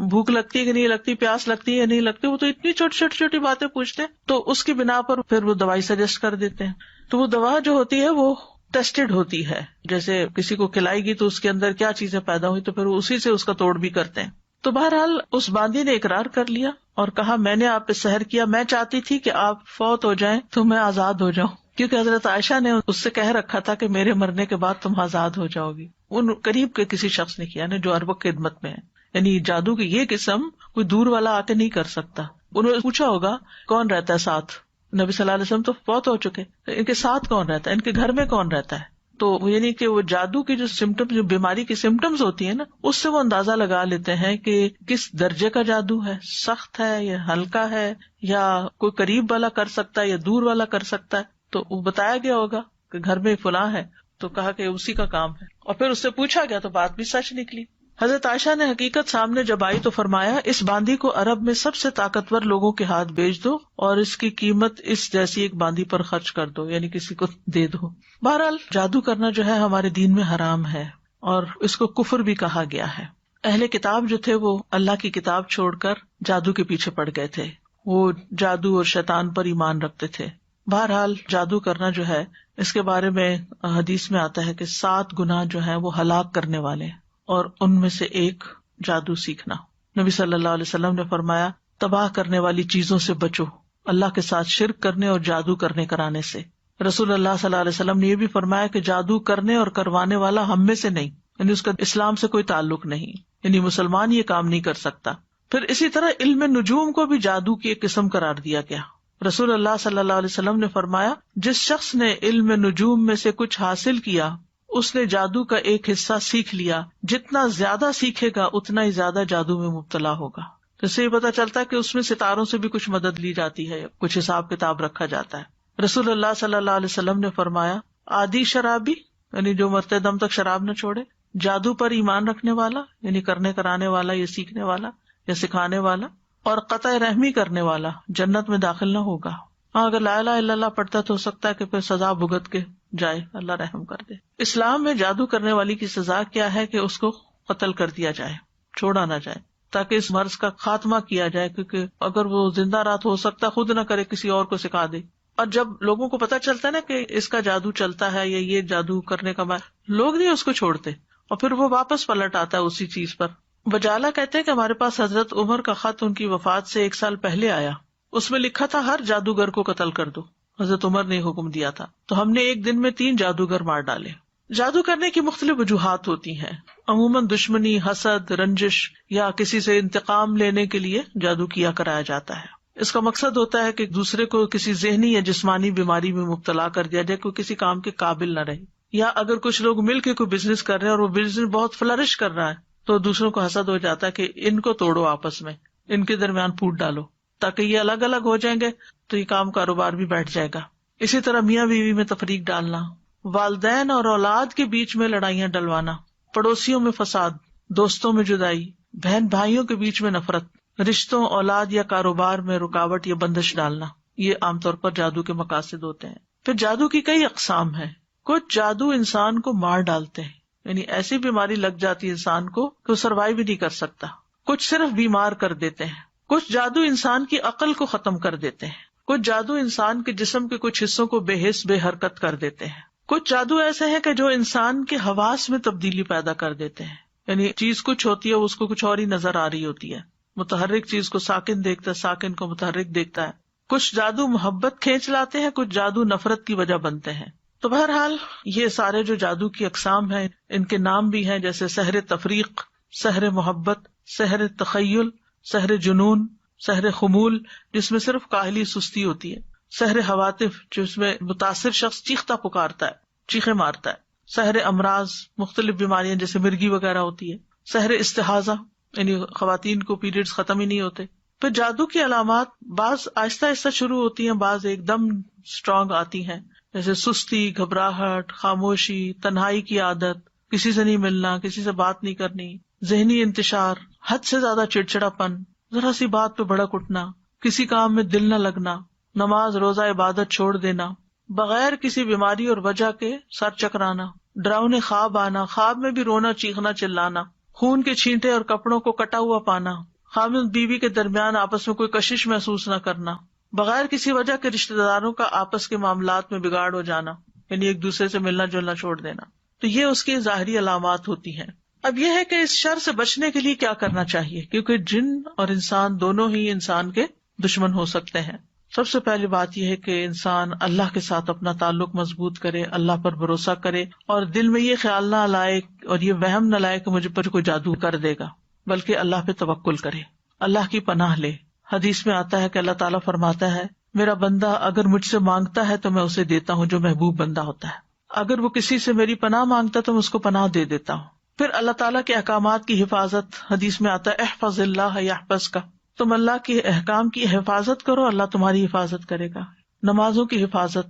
بھوک لگتی ہے کہ نہیں لگتی، پیاس لگتی ہے یا نہیں لگتی. وہ تو اتنی چھوٹی باتیں پوچھتے ہیں، تو اس کی بنا پر پھر وہ دوائی سجیسٹ کر دیتے ہیں. تو وہ دوا جو ہوتی ہے وہ ٹیسٹڈ ہوتی ہے. جیسے کسی کو کھلائی گی تو اس کے اندر کیا چیزیں پیدا ہوئی، تو پھر اسی سے اس کا توڑ بھی کرتے ہیں. تو بہرحال اس باندی نے اقرار کر لیا اور کہا میں نے آپ پہ سحر کیا، میں چاہتی تھی کہ آپ فوت ہو جائیں تو میں آزاد ہو جاؤں، کیونکہ حضرت عائشہ نے اس سے کہہ رکھا تھا کہ میرے مرنے کے بعد تم آزاد ہو جاؤ گی. ان قریب کے کسی شخص نے کیا، جو عرب خدمت میں ہے. یعنی جادو کی یہ قسم کوئی دور والا آ کے نہیں کر سکتا. انہوں نے پوچھا ہوگا کون رہتا ہے ساتھ، نبی صلی اللہ علیہ وسلم تو فوت ہو چکے، ان کے ساتھ کون رہتا ہے، ان کے گھر میں کون رہتا ہے. تو یعنی کہ وہ جادو کی جو سمٹمز، جو بیماری کی سمٹمز ہوتی ہیں نا، اس سے وہ اندازہ لگا لیتے ہیں کہ کس درجے کا جادو ہے، سخت ہے یا ہلکا ہے، یا کوئی قریب والا کر سکتا ہے یا دور والا کر سکتا ہے. تو وہ بتایا گیا ہوگا کہ گھر میں فلاں ہے، تو کہا کہ اسی کا کام ہے، اور پھر اس سے پوچھا گیا تو بات بھی سچ نکلی. حضرت عائشہ نے حقیقت سامنے جب آئی تو فرمایا اس باندی کو عرب میں سب سے طاقتور لوگوں کے ہاتھ بیچ دو اور اس کی قیمت اس جیسی ایک باندی پر خرچ کر دو، یعنی کسی کو دے دو. بہرحال جادو کرنا جو ہے ہمارے دین میں حرام ہے اور اس کو کفر بھی کہا گیا ہے. اہل کتاب جو تھے وہ اللہ کی کتاب چھوڑ کر جادو کے پیچھے پڑ گئے تھے، وہ جادو اور شیطان پر ایمان رکھتے تھے. بہرحال جادو کرنا جو ہے اس کے بارے میں حدیث میں آتا ہے کہ 7 گناہ جو ہیں وہ ہلاک کرنے والے ہیں، اور ان میں سے ایک جادو سیکھنا. نبی صلی اللہ علیہ وسلم نے فرمایا تباہ کرنے والی چیزوں سے بچو، اللہ کے ساتھ شرک کرنے اور جادو کرنے کرانے سے. رسول اللہ صلی اللہ علیہ وسلم نے یہ بھی فرمایا کہ جادو کرنے اور کروانے والا ہم میں سے نہیں، یعنی اس کا اسلام سے کوئی تعلق نہیں، یعنی مسلمان یہ کام نہیں کر سکتا. پھر اسی طرح علم نجوم کو بھی جادو کی ایک قسم قرار دیا گیا. رسول اللہ صلی اللہ علیہ وسلم نے فرمایا جس شخص نے علم نجوم میں سے کچھ حاصل کیا اس نے جادو کا ایک حصہ سیکھ لیا، جتنا زیادہ سیکھے گا اتنا ہی زیادہ جادو میں مبتلا ہوگا. تو اس سے یہ پتا چلتا ہے کہ اس میں ستاروں سے بھی کچھ مدد لی جاتی ہے، کچھ حساب کتاب رکھا جاتا ہے. رسول اللہ صلی اللہ علیہ وسلم نے فرمایا عادی شرابی، یعنی جو مرتے دم تک شراب نہ چھوڑے، جادو پر ایمان رکھنے والا، یعنی کرنے کرانے والا یا سیکھنے والا یا سکھانے والا، اور قطع رحمی کرنے والا جنت میں داخل نہ ہوگا. ہاں اگر لا الہ الا اللہ پڑھتا تو ہو سکتا ہے کہ پھر سزا بھگت کے جائے، اللہ رحم کر دے. اسلام میں جادو کرنے والی کی سزا کیا ہے کہ اس کو قتل کر دیا جائے، چھوڑا نہ جائے، تاکہ اس مرض کا خاتمہ کیا جائے. کیونکہ اگر وہ زندہ رات ہو سکتا خود نہ کرے، کسی اور کو سکھا دے. اور جب لوگوں کو پتا چلتا ہے نا کہ اس کا جادو چلتا ہے یا یہ جادو کرنے کا لوگ نہیں اس کو چھوڑتے، اور پھر وہ واپس پلٹ آتا ہے اسی چیز پر. بجالہ کہتے ہیں کہ ہمارے پاس حضرت عمر کا خط ان کی وفات سے 1 سال پہلے آیا. اس میں لکھا تھا ہر جادوگر کو قتل کر دو. حضرت عمر نے حکم دیا تھا، تو ہم نے ایک دن میں 3 جادوگر مار ڈالے. جادو کرنے کی مختلف وجوہات ہوتی ہیں. عموماً دشمنی، حسد، رنجش یا کسی سے انتقام لینے کے لیے جادو کیا کرایا جاتا ہے. اس کا مقصد ہوتا ہے کہ دوسرے کو کسی ذہنی یا جسمانی بیماری میں مبتلا کر دیا جائے، کوئی کسی کام کے قابل نہ رہے. یا اگر کچھ لوگ مل کے کوئی بزنس کر رہے ہیں اور وہ بزنس بہت فلرش کر رہا ہے تو دوسروں کو حسد ہو جاتا ہے کہ ان کو توڑو، آپس میں ان کے درمیان پھوٹ ڈالو تاکہ یہ الگ الگ ہو جائیں گے تو یہ کام کاروبار بھی بیٹھ جائے گا. اسی طرح میاں بیوی میں تفریق ڈالنا، والدین اور اولاد کے بیچ میں لڑائیاں ڈلوانا، پڑوسیوں میں فساد، دوستوں میں جدائی، بہن بھائیوں کے بیچ میں نفرت، رشتوں، اولاد یا کاروبار میں رکاوٹ یا بندش ڈالنا، یہ عام طور پر جادو کے مقاصد ہوتے ہیں. پھر جادو کی کئی اقسام ہیں. کچھ جادو انسان کو مار ڈالتے ہیں، یعنی ایسی بیماری لگ جاتی ہے انسان کو کہ وہ سروائیو بھی نہیں کر سکتا. کچھ صرف بیمار کر دیتے ہیں. کچھ جادو انسان کی عقل کو ختم کر دیتے ہیں. کچھ جادو انسان کے جسم کے کچھ حصوں کو بے حس بے حرکت کر دیتے ہیں. کچھ جادو ایسے ہیں کہ جو انسان کے حواس میں تبدیلی پیدا کر دیتے ہیں، یعنی چیز کچھ ہوتی ہے اس کو کچھ اور ہی نظر آ رہی ہوتی ہے. متحرک چیز کو ساکن دیکھتا ہے، ساکن کو متحرک دیکھتا ہے. کچھ جادو محبت کھینچ لاتے ہیں، کچھ جادو نفرت کی وجہ بنتے ہیں. تو بہرحال یہ سارے جو جادو کی اقسام ہیں ان کے نام بھی ہیں، جیسے سحر تفریق، سحر محبت، سحر تخیل، سحر جنون، سحر خمول جس میں صرف کاہلی سستی ہوتی ہے، سحر حواتف جس میں متاثر شخص چیختا پکارتا ہے، چیخے مارتا ہے، سحر امراض مختلف بیماریاں جیسے مرگی وغیرہ ہوتی ہے، سحر استحاضہ یعنی خواتین کو پیریڈز ختم ہی نہیں ہوتے. پھر جادو کی علامات بعض آہستہ آہستہ شروع ہوتی ہیں، بعض ایک دم اسٹرانگ آتی ہیں، جیسے سستی، گھبراہٹ، خاموشی، تنہائی کی عادت، کسی سے نہیں ملنا، کسی سے بات نہیں کرنی، ذہنی انتشار، حد سے زیادہ چڑچڑاپن، ذرا سی بات پہ بھڑک اٹھنا، کسی کام میں دل نہ لگنا، نماز روزہ عبادت چھوڑ دینا، بغیر کسی بیماری اور وجہ کے سر چکرانا، ڈراؤنے خواب آنا، خواب میں بھی رونا، چیخنا، چلانا، خون کے چھینٹے اور کپڑوں کو کٹا ہوا پانا، خاوند بیوی کے درمیان آپس میں کوئی کشش محسوس نہ کرنا، بغیر کسی وجہ کے رشتہ داروں کا آپس کے معاملات میں بگاڑ ہو جانا، یعنی ایک دوسرے سے ملنا جلنا چھوڑ دینا. تو یہ اس کی ظاہری علامات ہوتی ہیں. اب یہ ہے کہ اس شر سے بچنے کے لیے کیا کرنا چاہیے، کیونکہ جن اور انسان دونوں ہی انسان کے دشمن ہو سکتے ہیں. سب سے پہلی بات یہ ہے کہ انسان اللہ کے ساتھ اپنا تعلق مضبوط کرے، اللہ پر بھروسہ کرے، اور دل میں یہ خیال نہ لائے اور یہ وہم نہ لائے کہ مجھے پر کوئی جادو کر دے گا، بلکہ اللہ پہ توکل کرے، اللہ کی پناہ لے. حدیث میں آتا ہے کہ اللہ تعالیٰ فرماتا ہے میرا بندہ اگر مجھ سے مانگتا ہے تو میں اسے دیتا ہوں جو محبوب بندہ ہوتا ہے، اگر وہ کسی سے میری پناہ مانگتا ہے تو میں اس کو پناہ دے دیتا ہوں. پھر اللہ تعالیٰ کے احکامات کی حفاظت، حدیث میں آتا ہے احفظ اللہ یحفظک، تم اللہ کے احکام کی حفاظت کرو، اللہ تمہاری حفاظت کرے گا. نمازوں کی حفاظت،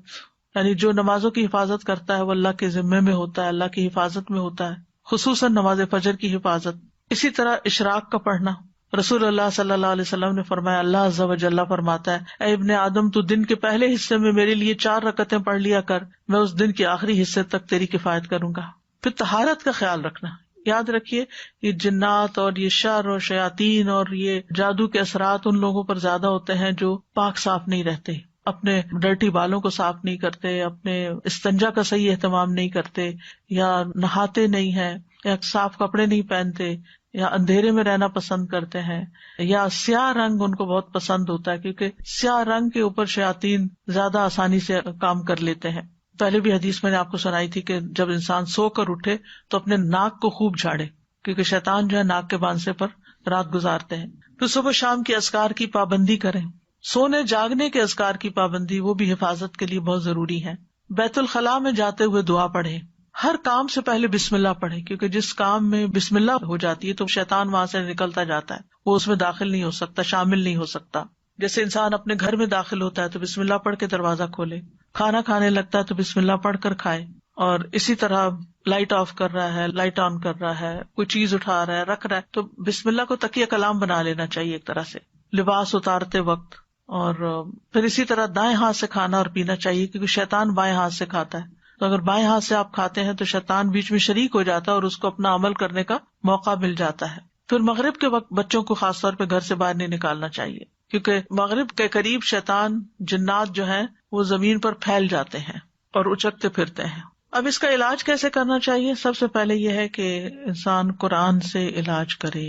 یعنی جو نمازوں کی حفاظت کرتا ہے وہ اللہ کے ذمے میں ہوتا ہے، اللہ کی حفاظت میں ہوتا ہے، خصوصاً نماز فجر کی حفاظت. اسی طرح اشراق کا پڑھنا، رسول اللہ صلی اللہ علیہ وسلم نے فرمایا اللہ عز و جل فرماتا ہے اے ابن آدم تو دن کے پہلے حصے میں میرے لیے 4 رکعتیں پڑھ لیا کر، میں اس دن کے آخری حصے تک تیری کفایت کروں گا. پھر طہارت کا خیال رکھنا، یاد رکھیے یہ جنات اور یہ شر اور شیاطین اور یہ جادو کے اثرات ان لوگوں پر زیادہ ہوتے ہیں جو پاک صاف نہیں رہتے، اپنے ڈرٹی بالوں کو صاف نہیں کرتے، اپنے استنجا کا صحیح اہتمام نہیں کرتے، یا نہاتے نہیں ہیں، یا صاف کپڑے نہیں پہنتے، یا اندھیرے میں رہنا پسند کرتے ہیں، یا سیاہ رنگ ان کو بہت پسند ہوتا ہے کیونکہ سیاہ رنگ کے اوپر شیاطین زیادہ آسانی سے کام کر لیتے ہیں. پہلے بھی حدیث میں نے آپ کو سنائی تھی کہ جب انسان سو کر اٹھے تو اپنے ناک کو خوب جھاڑے، کیونکہ شیطان جو ہے ناک کے باندھنے پر رات گزارتے ہیں. پھر صبح شام کے اذکار کی پابندی کریں، سونے جاگنے کے اذکار کی پابندی وہ بھی حفاظت کے لیے بہت ضروری ہے. بیت الخلاء میں جاتے ہوئے دعا پڑھیں، ہر کام سے پہلے بسم اللہ پڑھیں، کیونکہ جس کام میں بسم اللہ ہو جاتی ہے تو شیطان وہاں سے نکلتا جاتا ہے، وہ اس میں داخل نہیں ہو سکتا، شامل نہیں ہو سکتا. جیسے انسان اپنے گھر میں داخل ہوتا ہے تو بسم اللہ پڑھ کے دروازہ کھولے، کھانا کھانے لگتا ہے تو بسم اللہ پڑھ کر کھائے، اور اسی طرح لائٹ آف کر رہا ہے، لائٹ آن کر رہا ہے، کوئی چیز اٹھا رہا ہے، رکھ رہا ہے تو بسم اللہ کو تکیہ کلام بنا لینا چاہیے ایک طرح سے لباس اتارتے وقت. اور پھر اسی طرح دائیں ہاتھ سے کھانا اور پینا چاہیے، کیونکہ شیطان بائیں ہاتھ سے کھاتا ہے، تو اگر بائیں ہاتھ سے آپ کھاتے ہیں تو شیطان بیچ میں شریک ہو جاتا ہے اور اس کو اپنا عمل کرنے کا موقع مل جاتا ہے. پھر مغرب کے وقت بچوں کو خاص طور پہ گھر سے باہر نہیں نکالنا چاہیے، کیونکہ مغرب کے قریب شیطان جنات جو ہیں وہ زمین پر پھیل جاتے ہیں اور اچکتے پھرتے ہیں. اب اس کا علاج کیسے کرنا چاہیے؟ سب سے پہلے یہ ہے کہ انسان قرآن سے علاج کرے.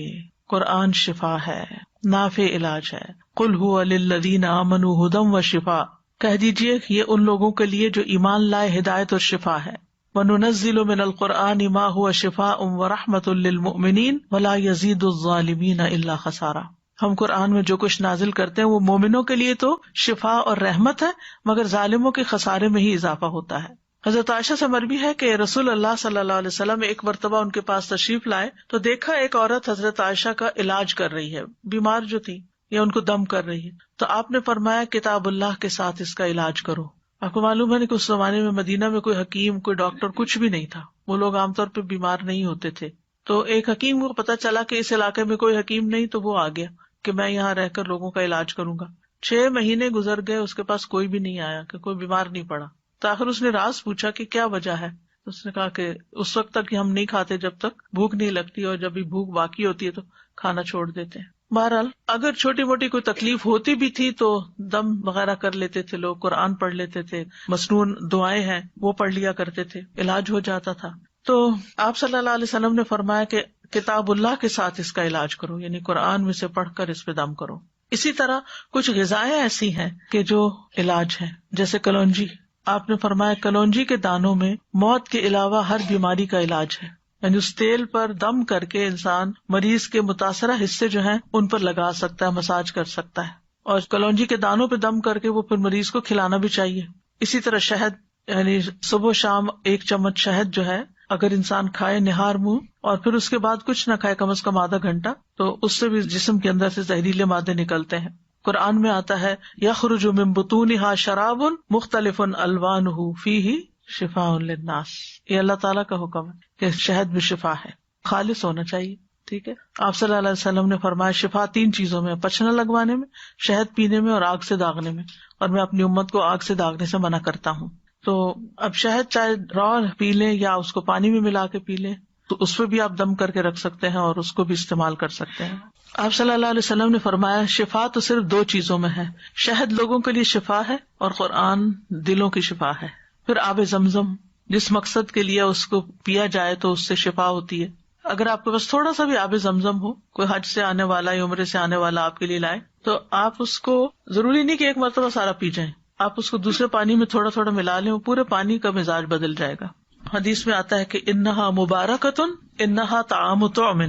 قرآن شفا ہے، نافع علاج ہے. قل هو للذین آمنوا ھدی وشفاء، کہہ دیجیے یہ ان لوگوں کے لیے جو ایمان لائے ہدایت اور شفا ہے. وَنُنَزِّلُ مِنَ الْقُرْآنِ مَا هُوَ شِفَاءٌ وَرَحْمَةٌ لِّلْمُؤْمِنِينَ وَلَا يَزِيدُ الظَّالِمِينَ إِلَّا خَسَارًا. ہم قرآن میں جو کچھ نازل کرتے ہیں وہ مومنوں کے لیے تو شفا اور رحمت ہے، مگر ظالموں کے خسارے میں ہی اضافہ ہوتا ہے. حضرت عائشہ سے مروی ہے کہ رسول اللہ صلی اللہ علیہ وسلم ایک مرتبہ ان کے پاس تشریف لائے تو دیکھا ایک عورت حضرت عائشہ کا علاج کر رہی ہے، بیمار جو تھی یا ان کو دم کر رہی ہے. تو آپ نے فرمایا کتاب اللہ کے ساتھ اس کا علاج کرو. آپ کو معلوم ہے کہ اس زمانے میں مدینہ میں کوئی حکیم، کوئی ڈاکٹر کچھ بھی نہیں تھا، وہ لوگ عام طور پہ بیمار نہیں ہوتے تھے. تو ایک حکیم کو پتا چلا کہ اس علاقے میں کوئی حکیم نہیں، تو وہ آ گیا کہ میں یہاں رہ کر لوگوں کا علاج کروں گا. 6 مہینے گزر گئے، اس کے پاس کوئی بھی نہیں آیا، کہ کوئی بیمار نہیں پڑا. تو آخر اس نے راز پوچھا کہ کیا وجہ ہے. اس نے کہا کہ اس وقت تک ہم نہیں کھاتے جب تک بھوک نہیں لگتی، اور جب بھی بھوک باقی ہوتی ہے تو کھانا چھوڑ دیتے ہیں. بہرحال اگر چھوٹی موٹی کوئی تکلیف ہوتی بھی تھی تو دم وغیرہ کر لیتے تھے لوگ، قرآن پڑھ لیتے تھے، مسنون دعائیں ہیں وہ پڑھ لیا کرتے تھے، علاج ہو جاتا تھا. تو آپ صلی اللہ علیہ وسلم نے فرمایا کہ کتاب اللہ کے ساتھ اس کا علاج کرو، یعنی قرآن میں سے پڑھ کر اس پہ دم کرو. اسی طرح کچھ غذائیں ایسی ہیں کہ جو علاج ہیں، جیسے کلونجی. آپ نے فرمایا کلونجی کے دانوں میں موت کے علاوہ ہر بیماری کا علاج ہے. یعنی اس تیل پر دم کر کے انسان مریض کے متاثرہ حصے جو ہیں ان پر لگا سکتا ہے، مساج کر سکتا ہے، اور کلونجی کے دانوں پہ دم کر کے وہ پھر مریض کو کھلانا بھی چاہیے. اسی طرح شہد، یعنی صبح شام 1 چمچ شہد جو ہے اگر انسان کھائے نہار منہ، اور پھر اس کے بعد کچھ نہ کھائے کم از کم آدھا گھنٹہ، تو اس سے بھی جسم کے اندر سے زہریلے مادے نکلتے ہیں. قرآن میں آتا ہے یخرج من بطونها شراب مختلف الوانہ فیہ شفاء للناس. یہ اللہ تعالیٰ کا حکم ہے کہ شہد میں شفا ہے، خالص ہونا چاہیے. ٹھیک ہے. آپ صلی اللہ علیہ وسلم نے فرمایا شفا 3 چیزوں میں، پچھنا لگوانے میں، شہد پینے میں، اور آگ سے داغنے میں، اور میں اپنی امت کو آگ سے داغنے سے منع کرتا ہوں. تو اب شہد چاہے را پی لیں یا اس کو پانی میں ملا کے پی لیں، تو اس پہ بھی آپ دم کر کے رکھ سکتے ہیں اور اس کو بھی استعمال کر سکتے ہیں. آپ صلی اللہ علیہ وسلم نے فرمایا شفا تو صرف 2 چیزوں میں ہے، شہد لوگوں کے لیے شفا ہے اور قرآن دلوں کی شفا ہے. پھر آب زمزم، جس مقصد کے لیے اس کو پیا جائے تو اس سے شفا ہوتی ہے. اگر آپ کے پاس تھوڑا سا بھی آب زمزم ہو، کوئی حج سے آنے والا یا عمرے سے آنے والا آپ کے لیے لائے، تو آپ اس کو ضروری نہیں کہ ایک مرتبہ سارا پی جائیں، آپ اس کو دوسرے پانی میں تھوڑا تھوڑا ملا لیں، پورے پانی کا مزاج بدل جائے گا. حدیث میں آتا ہے کہ انہا مبارکتن انہا طعام طعم،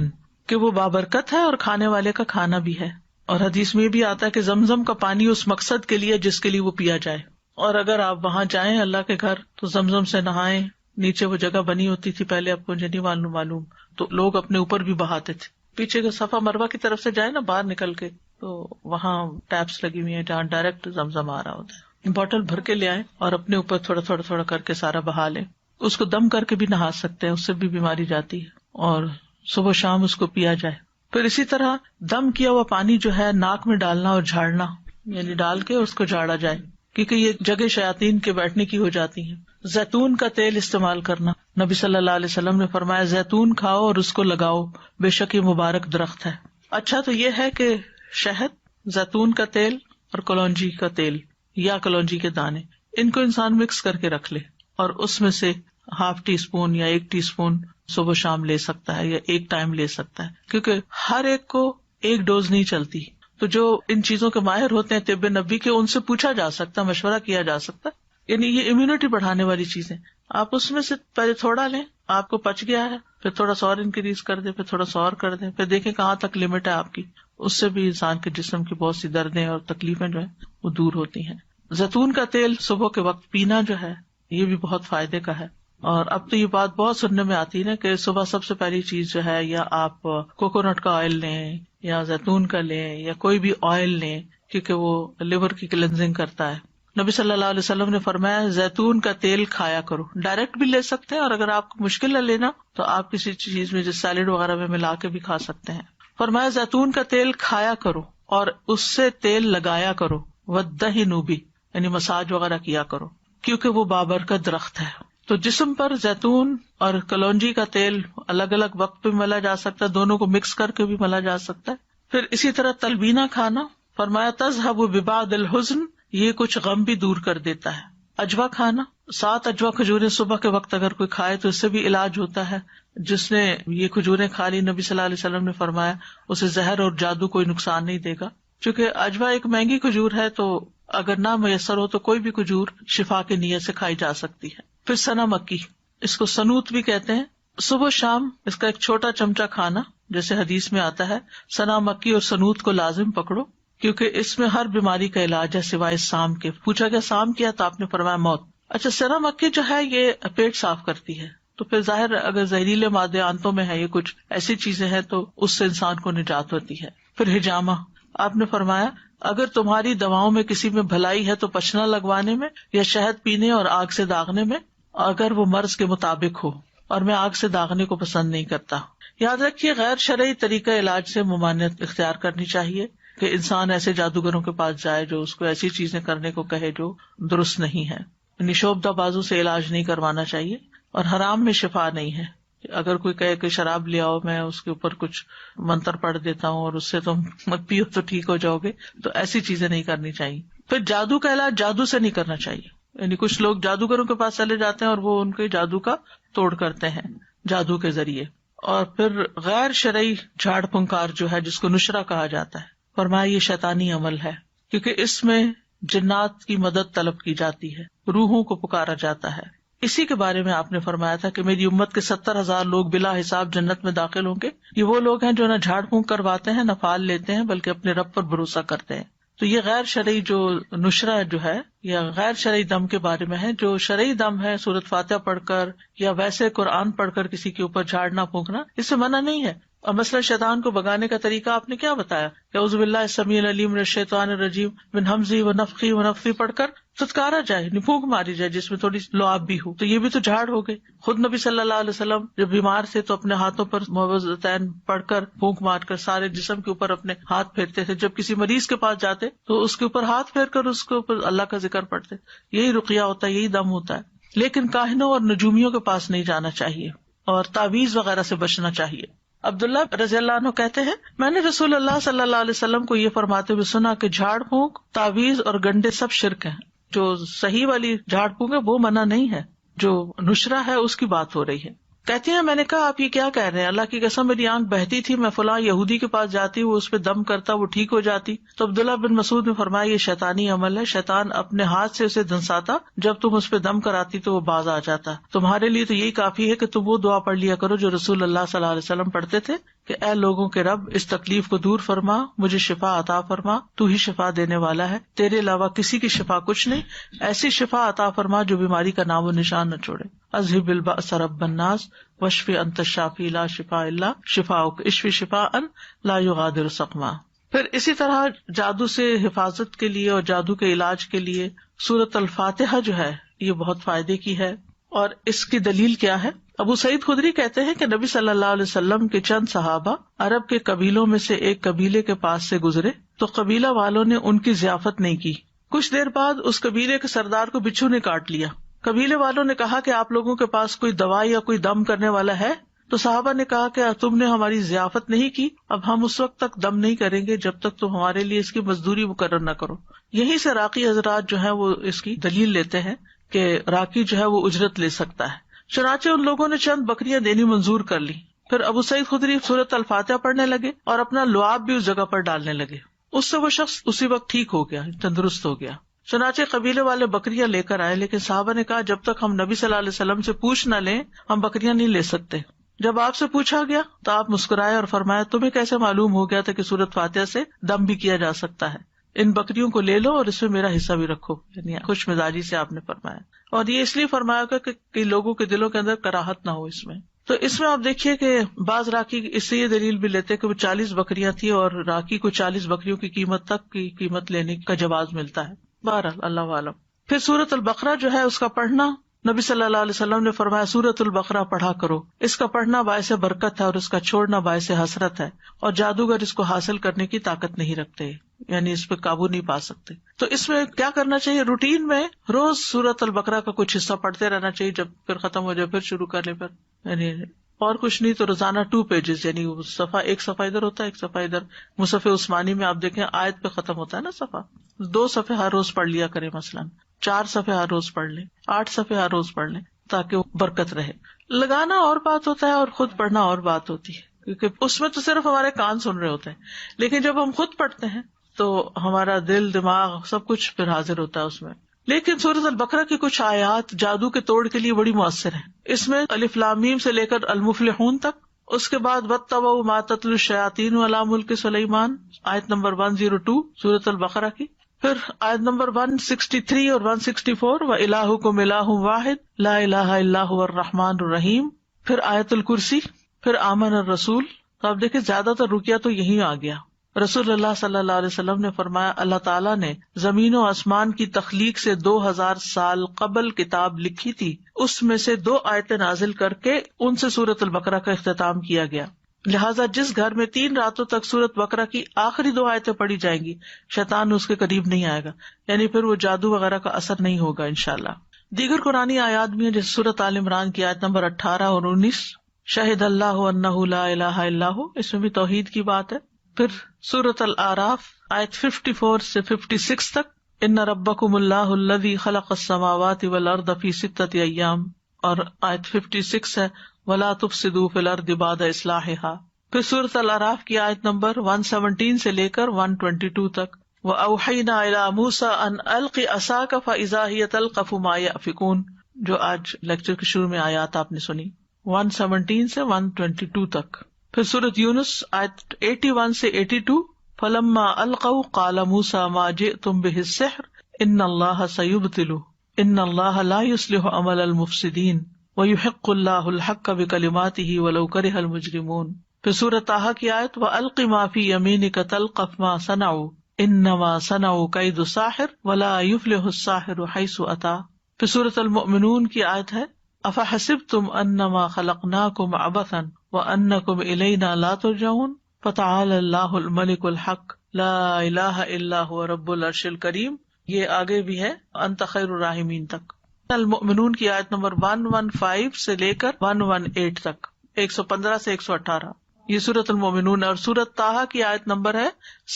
کہ وہ بابرکت ہے اور کھانے والے کا کھانا بھی ہے. اور حدیث میں بھی آتا ہے کہ زمزم کا پانی اس مقصد کے لیے جس کے لیے وہ پیا جائے. اور اگر آپ وہاں جائیں اللہ کے گھر تو زمزم سے نہائیں. نیچے وہ جگہ بنی ہوتی تھی پہلے، آپ کو نہیں معلوم، تو لوگ اپنے اوپر بھی بہاتے تھے. پیچھے کے صفا مروہ کی طرف سے جائے نا باہر نکل کے، تو وہاں ٹیپس لگی ہوئی ہیں جہاں ڈائریکٹ زمزم آ رہا ہوتا ہے. بوٹل بھر کے لے آئیں اور اپنے اوپر تھوڑا تھوڑا تھوڑا کر کے سارا بہا لیں. اس کو دم کر کے بھی نہا سکتے ہیں، اس سے بھی بیماری جاتی ہے، اور صبح شام اس کو پیا جائے. پھر اسی طرح دم کیا ہوا پانی جو ہے ناک میں ڈالنا اور جھاڑنا، یعنی ڈال کے اس کو جھاڑا جائے، کیونکہ یہ جگہ شیاطین کے بیٹھنے کی ہو جاتی ہیں. زیتون کا تیل استعمال کرنا، نبی صلی اللہ علیہ وسلم نے فرمایا زیتون کھاؤ اور اس کو لگاؤ، بے شک یہ مبارک درخت ہے. اچھا تو یہ ہے کہ شہد، زیتون کا تیل اور کلونجی کا تیل یا کلونجی کے دانے، ان کو انسان مکس کر کے رکھ لے، اور اس میں سے ½ ٹی اسپون یا 1 ٹی اسپون صبح شام لے سکتا ہے یا ایک ٹائم لے سکتا ہے، کیونکہ ہر ایک کو ایک ڈوز نہیں چلتی. تو جو ان چیزوں کے ماہر ہوتے ہیں طب نبی کے، ان سے پوچھا جا سکتا، مشورہ کیا جا سکتا. یعنی یہ امیونٹی بڑھانے والی چیزیں، آپ اس میں سے پہلے تھوڑا لیں، آپ کو پچ گیا ہے، پھر تھوڑا سا اور انکریز کر دیں، پھر تھوڑا سا اور کر دیں، پھر دیکھیں کہاں تک لمٹ ہے آپ کی. اس سے بھی انسان کے جسم کی بہت سی دردیں اور تکلیفیں جو ہیں وہ دور ہوتی ہیں. زیتون کا تیل صبح کے وقت پینا جو ہے یہ بھی بہت فائدے کا ہے. اور اب تو یہ بات بہت سننے میں آتی ہے نا کہ صبح سب سے پہلی چیز جو ہے، یا آپ کوکونٹ کا آئل لیں یا زیتون کا لیں یا کوئی بھی آئل لیں، کیونکہ وہ لیور کی کلینزنگ کرتا ہے. نبی صلی اللہ علیہ وسلم نے فرمایا زیتون کا تیل کھایا کرو. ڈائریکٹ بھی لے سکتے ہیں، اور اگر آپ کو مشکل ہے لینا تو آپ کسی چیز میں جیسے سیلیڈ وغیرہ میں ملا کے بھی کھا سکتے ہیں. فرمایا زیتون کا تیل کھایا کرو اور اس سے تیل لگایا کرو، وَالدَّهِنُ بِهِ، یعنی مساج وغیرہ کیا کرو، کیونکہ وہ بابرکت درخت ہے. تو جسم پر زیتون اور کلونجی کا تیل الگ الگ وقت پہ ملا جا سکتا ہے، دونوں کو مکس کر کے بھی ملا جا سکتا ہے. پھر اسی طرح تلبینہ کھانا، فرمایا تذهب ببعض الحزن، یہ کچھ غم بھی دور کر دیتا ہے. اجوا کھانا، 7 اجوا کھجوریں صبح کے وقت اگر کوئی کھائے تو اس سے بھی علاج ہوتا ہے. جس نے یہ کھجوریں کھا لی، نبی صلی اللہ علیہ وسلم نے فرمایا اسے زہر اور جادو کوئی نقصان نہیں دے گا. چونکہ اجوا ایک مہنگی کھجور ہے، تو اگر نہ میسر ہو تو کوئی بھی کھجور شفا کی نیت سے کھائی جا سکتی ہے. پھر سنا مکی، اس کو سنوت بھی کہتے ہیں. صبح شام اس کا ایک چھوٹا چمچہ کھانا، جیسے حدیث میں آتا ہے سنا مکی اور سنوت کو لازم پکڑو، کیونکہ اس میں ہر بیماری کا علاج ہے سوائے سام کے. پوچھا گیا سام کیا تو آپ نے فرمایا موت. اچھا سنا مکی جو ہے یہ پیٹ صاف کرتی ہے، تو پھر ظاہر اگر زہریلے مادے آنتوں میں ہے، یہ کچھ ایسی چیزیں ہیں تو اس سے انسان کو نجات ہوتی ہے. پھر ہجامہ، آپ نے فرمایا اگر تمہاری دواؤں میں کسی میں بھلائی ہے تو پچھنا لگوانے میں یا شہد پینے اور آگ سے داغنے میں، اگر وہ مرض کے مطابق ہو، اور میں آگ سے داغنے کو پسند نہیں کرتا. یاد رکھیے غیر شرعی طریقہ علاج سے ممانعت اختیار کرنی چاہیے، کہ انسان ایسے جادوگروں کے پاس جائے جو اس کو ایسی چیزیں کرنے کو کہے جو درست نہیں ہے. یعنی شعبدہ بازو سے علاج نہیں کروانا چاہیے، اور حرام میں شفا نہیں ہے. اگر کوئی کہے کہ شراب لے آؤ، میں اس کے اوپر کچھ منتر پڑھ دیتا ہوں اور اس سے تم مت پیو تو ٹھیک ہو جاؤ گے، تو ایسی چیزیں نہیں کرنی چاہیے. پھر جادو کا علاج جادو سے نہیں کرنا چاہیے. یعنی کچھ لوگ جادوگروں کے پاس چلے جاتے ہیں اور وہ ان کے جادو کا توڑ کرتے ہیں جادو کے ذریعے. اور پھر غیر شرعی جھاڑ پھنکار جو ہے، جس کو نشرہ کہا جاتا ہے، فرمایا یہ شیطانی عمل ہے، کیونکہ اس میں جنات کی مدد طلب کی جاتی ہے، روحوں کو پکارا جاتا ہے. اسی کے بارے میں آپ نے فرمایا تھا کہ میری امت کے 70,000 لوگ بلا حساب جنت میں داخل ہوں گے. یہ وہ لوگ ہیں جو نہ جھاڑ پھونک کرواتے ہیں نہ فال لیتے ہیں بلکہ اپنے رب پر بھروسہ کرتے ہیں. تو یہ غیر شرعی جو نشرہ جو ہے یا غیر شرعی دم کے بارے میں ہے. جو شرعی دم ہے سورۃ فاتحہ پڑھ کر یا ویسے قرآن پڑھ کر کسی کے اوپر جھاڑنا پھونکنا، اس سے منع نہیں ہے. اور مثلا شیطان کو بگانے کا طریقہ آپ نے کیا بتایا کہ اعوذ باللہ السمیع العلیم من الشیطان الرجیم من ہمزہ ونفخہ ونفثہ پڑھ کر فتکارا جائے، پھونک ماری جائے جس میں تھوڑی لعاب بھی ہو. تو یہ بھی تو جھاڑ ہو گئے. خود نبی صلی اللہ علیہ وسلم جب بیمار تھے تو اپنے ہاتھوں پر معوذتین پڑھ کر پھونک مار کر سارے جسم کے اوپر اپنے ہاتھ پھیرتے تھے. جب کسی مریض کے پاس جاتے تو اس کے اوپر ہاتھ پھیر کر اس کے اوپر اللہ کا ذکر پڑھتے. یہی رقیہ ہوتا ہے، یہی دم ہوتا ہے. لیکن کاہنوں اور نجومیوں کے پاس نہیں جانا چاہیے اور تعویذ وغیرہ سے بچنا چاہیے. عبداللہ رضی اللہ عنہ کہتے ہیں میں نے رسول اللہ صلی اللہ علیہ وسلم کو یہ فرماتے ہوئے سنا کہ جھاڑ پھونک، تعویذ اور گنڈے سب شرک ہیں. جو صحیح والی جھاڑ پھونک ہے وہ منع نہیں ہے، جو نشرہ ہے اس کی بات ہو رہی ہے. کہتی ہیں میں نے کہا آپ یہ کیا کہہ رہے ہیں؟ اللہ کی قسم میری آنکھ بہتی تھی، میں فلاں یہودی کے پاس جاتی، وہ اس پہ دم کرتا، وہ ٹھیک ہو جاتی. تو عبداللہ بن مسعود نے فرمایا یہ شیطانی عمل ہے، شیطان اپنے ہاتھ سے اسے دھنساتا، جب تم اس پہ دم کراتی تو وہ باز آ جاتا. تمہارے لیے تو یہی کافی ہے کہ تم وہ دعا پڑھ لیا کرو جو رسول اللہ صلی اللہ علیہ وسلم پڑھتے تھے کہ اے لوگوں کے رب اس تکلیف کو دور فرما، مجھے شفا عطا فرما، تو ہی شفا دینے والا ہے، تیرے علاوہ کسی کی شفا کچھ نہیں، ایسی شفا عطا فرما جو بیماری کا نام و نشان نہ چھوڑے. اذهب البأس رب الناس واشف انت الشافی لا شفاء الا شفاؤک اشف شفاء لا یغادر سقما. پھر اسی طرح جادو سے حفاظت کے لیے اور جادو کے علاج کے لیے سورۃ الفاتحہ جو ہے یہ بہت فائدے کی ہے. اور اس کی دلیل کیا ہے؟ ابو سعید خدری کہتے ہیں کہ نبی صلی اللہ علیہ وسلم کے چند صحابہ عرب کے قبیلوں میں سے ایک قبیلے کے پاس سے گزرے تو قبیلہ والوں نے ان کی ضیافت نہیں کی. کچھ دیر بعد اس قبیلے کے سردار کو بچھو نے کاٹ لیا. قبیلے والوں نے کہا کہ آپ لوگوں کے پاس کوئی دوائی یا کوئی دم کرنے والا ہے؟ تو صحابہ نے کہا کہ تم نے ہماری ضیافت نہیں کی، اب ہم اس وقت تک دم نہیں کریں گے جب تک تم ہمارے لیے اس کی مزدوری مقرر نہ کرو. یہیں سے راقی حضرات جو ہیں وہ اس کی دلیل لیتے ہیں کہ راقی جو ہے وہ اجرت لے سکتا ہے. چنانچہ ان لوگوں نے چند بکریاں دینی منظور کر لی. پھر ابو سعید خدری سورۃ الفاتحہ پڑھنے لگے اور اپنا لعاب بھی اس جگہ پر ڈالنے لگے. اس سے وہ شخص اسی وقت ٹھیک ہو گیا، تندرست ہو گیا. چنانچہ قبیلے والے بکریاں لے کر آئے، لیکن صحابہ نے کہا جب تک ہم نبی صلی اللہ علیہ وسلم سے پوچھ نہ لیں ہم بکریاں نہیں لے سکتے. جب آپ سے پوچھا گیا تو آپ مسکرائے اور فرمایا تمہیں کیسے معلوم ہو گیا تھا کہ سورۃ فاتحہ سے دم بھی کیا جا سکتا ہے؟ ان بکریوں کو لے لو اور اس میں میرا حصہ بھی رکھو. یعنی خوش مزاجی سے آپ نے فرمایا، اور یہ اس لیے فرمایا گا کہ لوگوں کے دلوں کے اندر کراہت نہ ہو اس میں. تو اس میں آپ دیکھیے کہ بعض راکی اس سے یہ دلیل بھی لیتے کہ وہ 40 بکریاں تھی اور راکی کو 40 بکریوں کی قیمت تک کی قیمت لینے کا جواز ملتا ہے. بہرحال اللہ عالم. پھر سورۃ البقرہ جو ہے اس کا پڑھنا، نبی صلی اللہ علیہ وسلم نے فرمایا سورۃ البقرہ پڑھا کرو، اس کا پڑھنا باعث برکت ہے اور اس کا چھوڑنا باعث حسرت ہے، اور جادوگر اس کو حاصل کرنے کی طاقت نہیں رکھتے، یعنی اس پہ قابو نہیں پا سکتے. تو اس میں کیا کرنا چاہیے؟ روٹین میں روز سورۃ البقرہ کا کچھ حصہ پڑھتے رہنا چاہیے، جب پھر ختم ہو جائے پھر شروع کر لیں. پھر یعنی اور کچھ نہیں تو روزانہ 2 پیجز، یعنی صفحہ ایک صفحہ ادھر ہوتا ہے ایک صفحہ ادھر. مصحف عثمانی میں آپ دیکھیں آیت پہ ختم ہوتا ہے نا صفحہ، 2 صفحے ہر روز پڑھ لیا کریں، مثلا 4 صفحے ہر روز پڑھ لیں، 8 صفحے ہر روز پڑھ لیں تاکہ وہ برکت رہے. لگانا اور بات ہوتا ہے اور خود پڑھنا اور بات ہوتی ہے، کیونکہ اس میں تو صرف ہمارے کان سن رہے ہوتے ہیں، لیکن جب ہم خود پڑھتے ہیں تو ہمارا دل دماغ سب کچھ پھر حاضر ہوتا ہے اس میں. لیکن سورۃ البقرہ کی کچھ آیات جادو کے توڑ کے لیے بڑی مؤثر ہیں. اس میں الف لام میم سے لے کر المفلحون تک، اس کے بعد واتبعوا ما تتلو الشیاطین علی ملک سلیمان آیت نمبر 102 سورۃ البقرہ کی، پھر آیت نمبر 163 اور 164 وَإِلَٰهُكُمْ إِلَٰهٌ وَاحِدٌ لَا إِلَٰهَ إِلَّا هُوَ الرَّحْمَٰنُ الرَّحِيمُ، پھر آیت الکرسی، پھر آمن الرسول. تو آپ دیکھیں زیادہ تر رکیہ تو یہی آ گیا. رسول اللہ صلی اللہ علیہ وسلم نے فرمایا اللہ تعالیٰ نے زمین و آسمان کی تخلیق سے 2000 سال قبل کتاب لکھی تھی، اس میں سے 2 آیتیں نازل کر کے ان سے سورۃ البقرہ کا اختتام کیا گیا. لہٰذا جس گھر میں 3 راتوں تک سورۃ بقرہ کی آخری 2 آیتیں پڑھی جائیں گی شیطان اس کے قریب نہیں آئے گا، یعنی پھر وہ جادو وغیرہ کا اثر نہیں ہوگا انشاءاللہ. دیگر قرآنی آیات بھی ہیں جیسے سورۃ آل عمران کی آیت نمبر 18 اور 19 شہد اللہ انہ لا الہ الا ہو، اس میں بھی توحید کی بات ہے. پھر سورۃ الاعراف آیت 54 سے 56 تک ان ربکم اللہ الذی خلق السماوات والارض فی 6 ایام، اور آیت 56 ہے ولا تفسدوا فی الارض بعد اصلاحها. پھر سورۃ الاعراف کی آیت نمبر 117 سے لے کر 122 تک وَأَوْحَيْنَا إِلَىٰ مُوسَىٰ أَنْ أَلْقِ عَصَاكَ فَإِذَا هِيَ تَلْقَفُ مَا يَأْفِكُونَ. جو آج لیکچر کے شروع میں آیات آپ نے سنی 117 سے 122 تک. پھر سورۃ یونس آیت 81 سے 82 فلما القوا قال موسیٰ ما جئتم به السحر ان اللہ سیبطلہ ان اللہ لا یصلح عمل المفسدین ویحق اللہ الحق بکلماتہ ولو کرہ المجرمون. پھر سورۃ طٰہٰ کی آیت وَأَلْقِ مَا فِي يَمِينِكَ تَلْقَفْ مَا صَنَعُوا إِنَّمَا صَنَعُوا كَيْدُ سَاحِرٍ وَلَا يُفْلِحُ السَّاحِرُ حَيْثُ أَتَىٰ. پھر سورۃ المؤمنون کی آیت ہے أَفَحَسِبْتُمْ أَنَّمَا خَلَقْنَاكُمْ عَبَثًا وَأَنَّكُمْ إِلَيْنَا لَا تُرْجَعُونَ فَتَعَالَى اللَّهُ الْمَلِكُ الْحَقُّ لَا إِلَٰهَ إِلَّا هُوَ رَبُّ الْعَرْشِ الْكَرِيمِ. یہ آگے بھی ہے أَنْتَ خَيْرُ الرَّاحِمِينَ تک. المؤمنون کی آیت نمبر 115 سے لے کر 118 تک، 115 سے 118 یہ سورۃ المؤمنون ہے. اور سورۃ طٰہٰ کی آیت نمبر ہے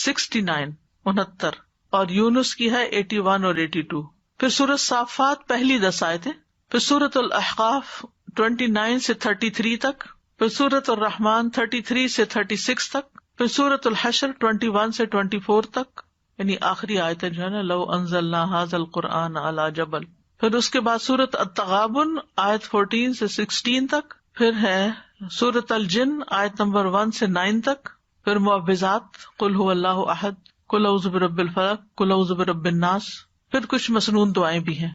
69 69 اور یونس کی ہے 81 اور 82. پھر سورۃ صافات پہلی 10 آیتیں. پھر سورۃ الاحقاف 29 سے 33 تک. پھر سورۃ الرحمن 33 سے 36 تک. پھر سورۃ الحشر 21 سے 24 تک، یعنی آخری آیتیں جو ہے نا لو انزلنا ھذا القرآن علی جبل. پھر اس کے بعد سورۃ التغابن آیت 14 سے 16 تک. پھر ہے سورۃ الجن آیت نمبر 1 سے 9 تک. پھر معوذات قل هو اللہ احد، قل اعوذ برب الفلق، قل اعوذ برب الناس. پھر کچھ مسنون دعائیں بھی ہیں.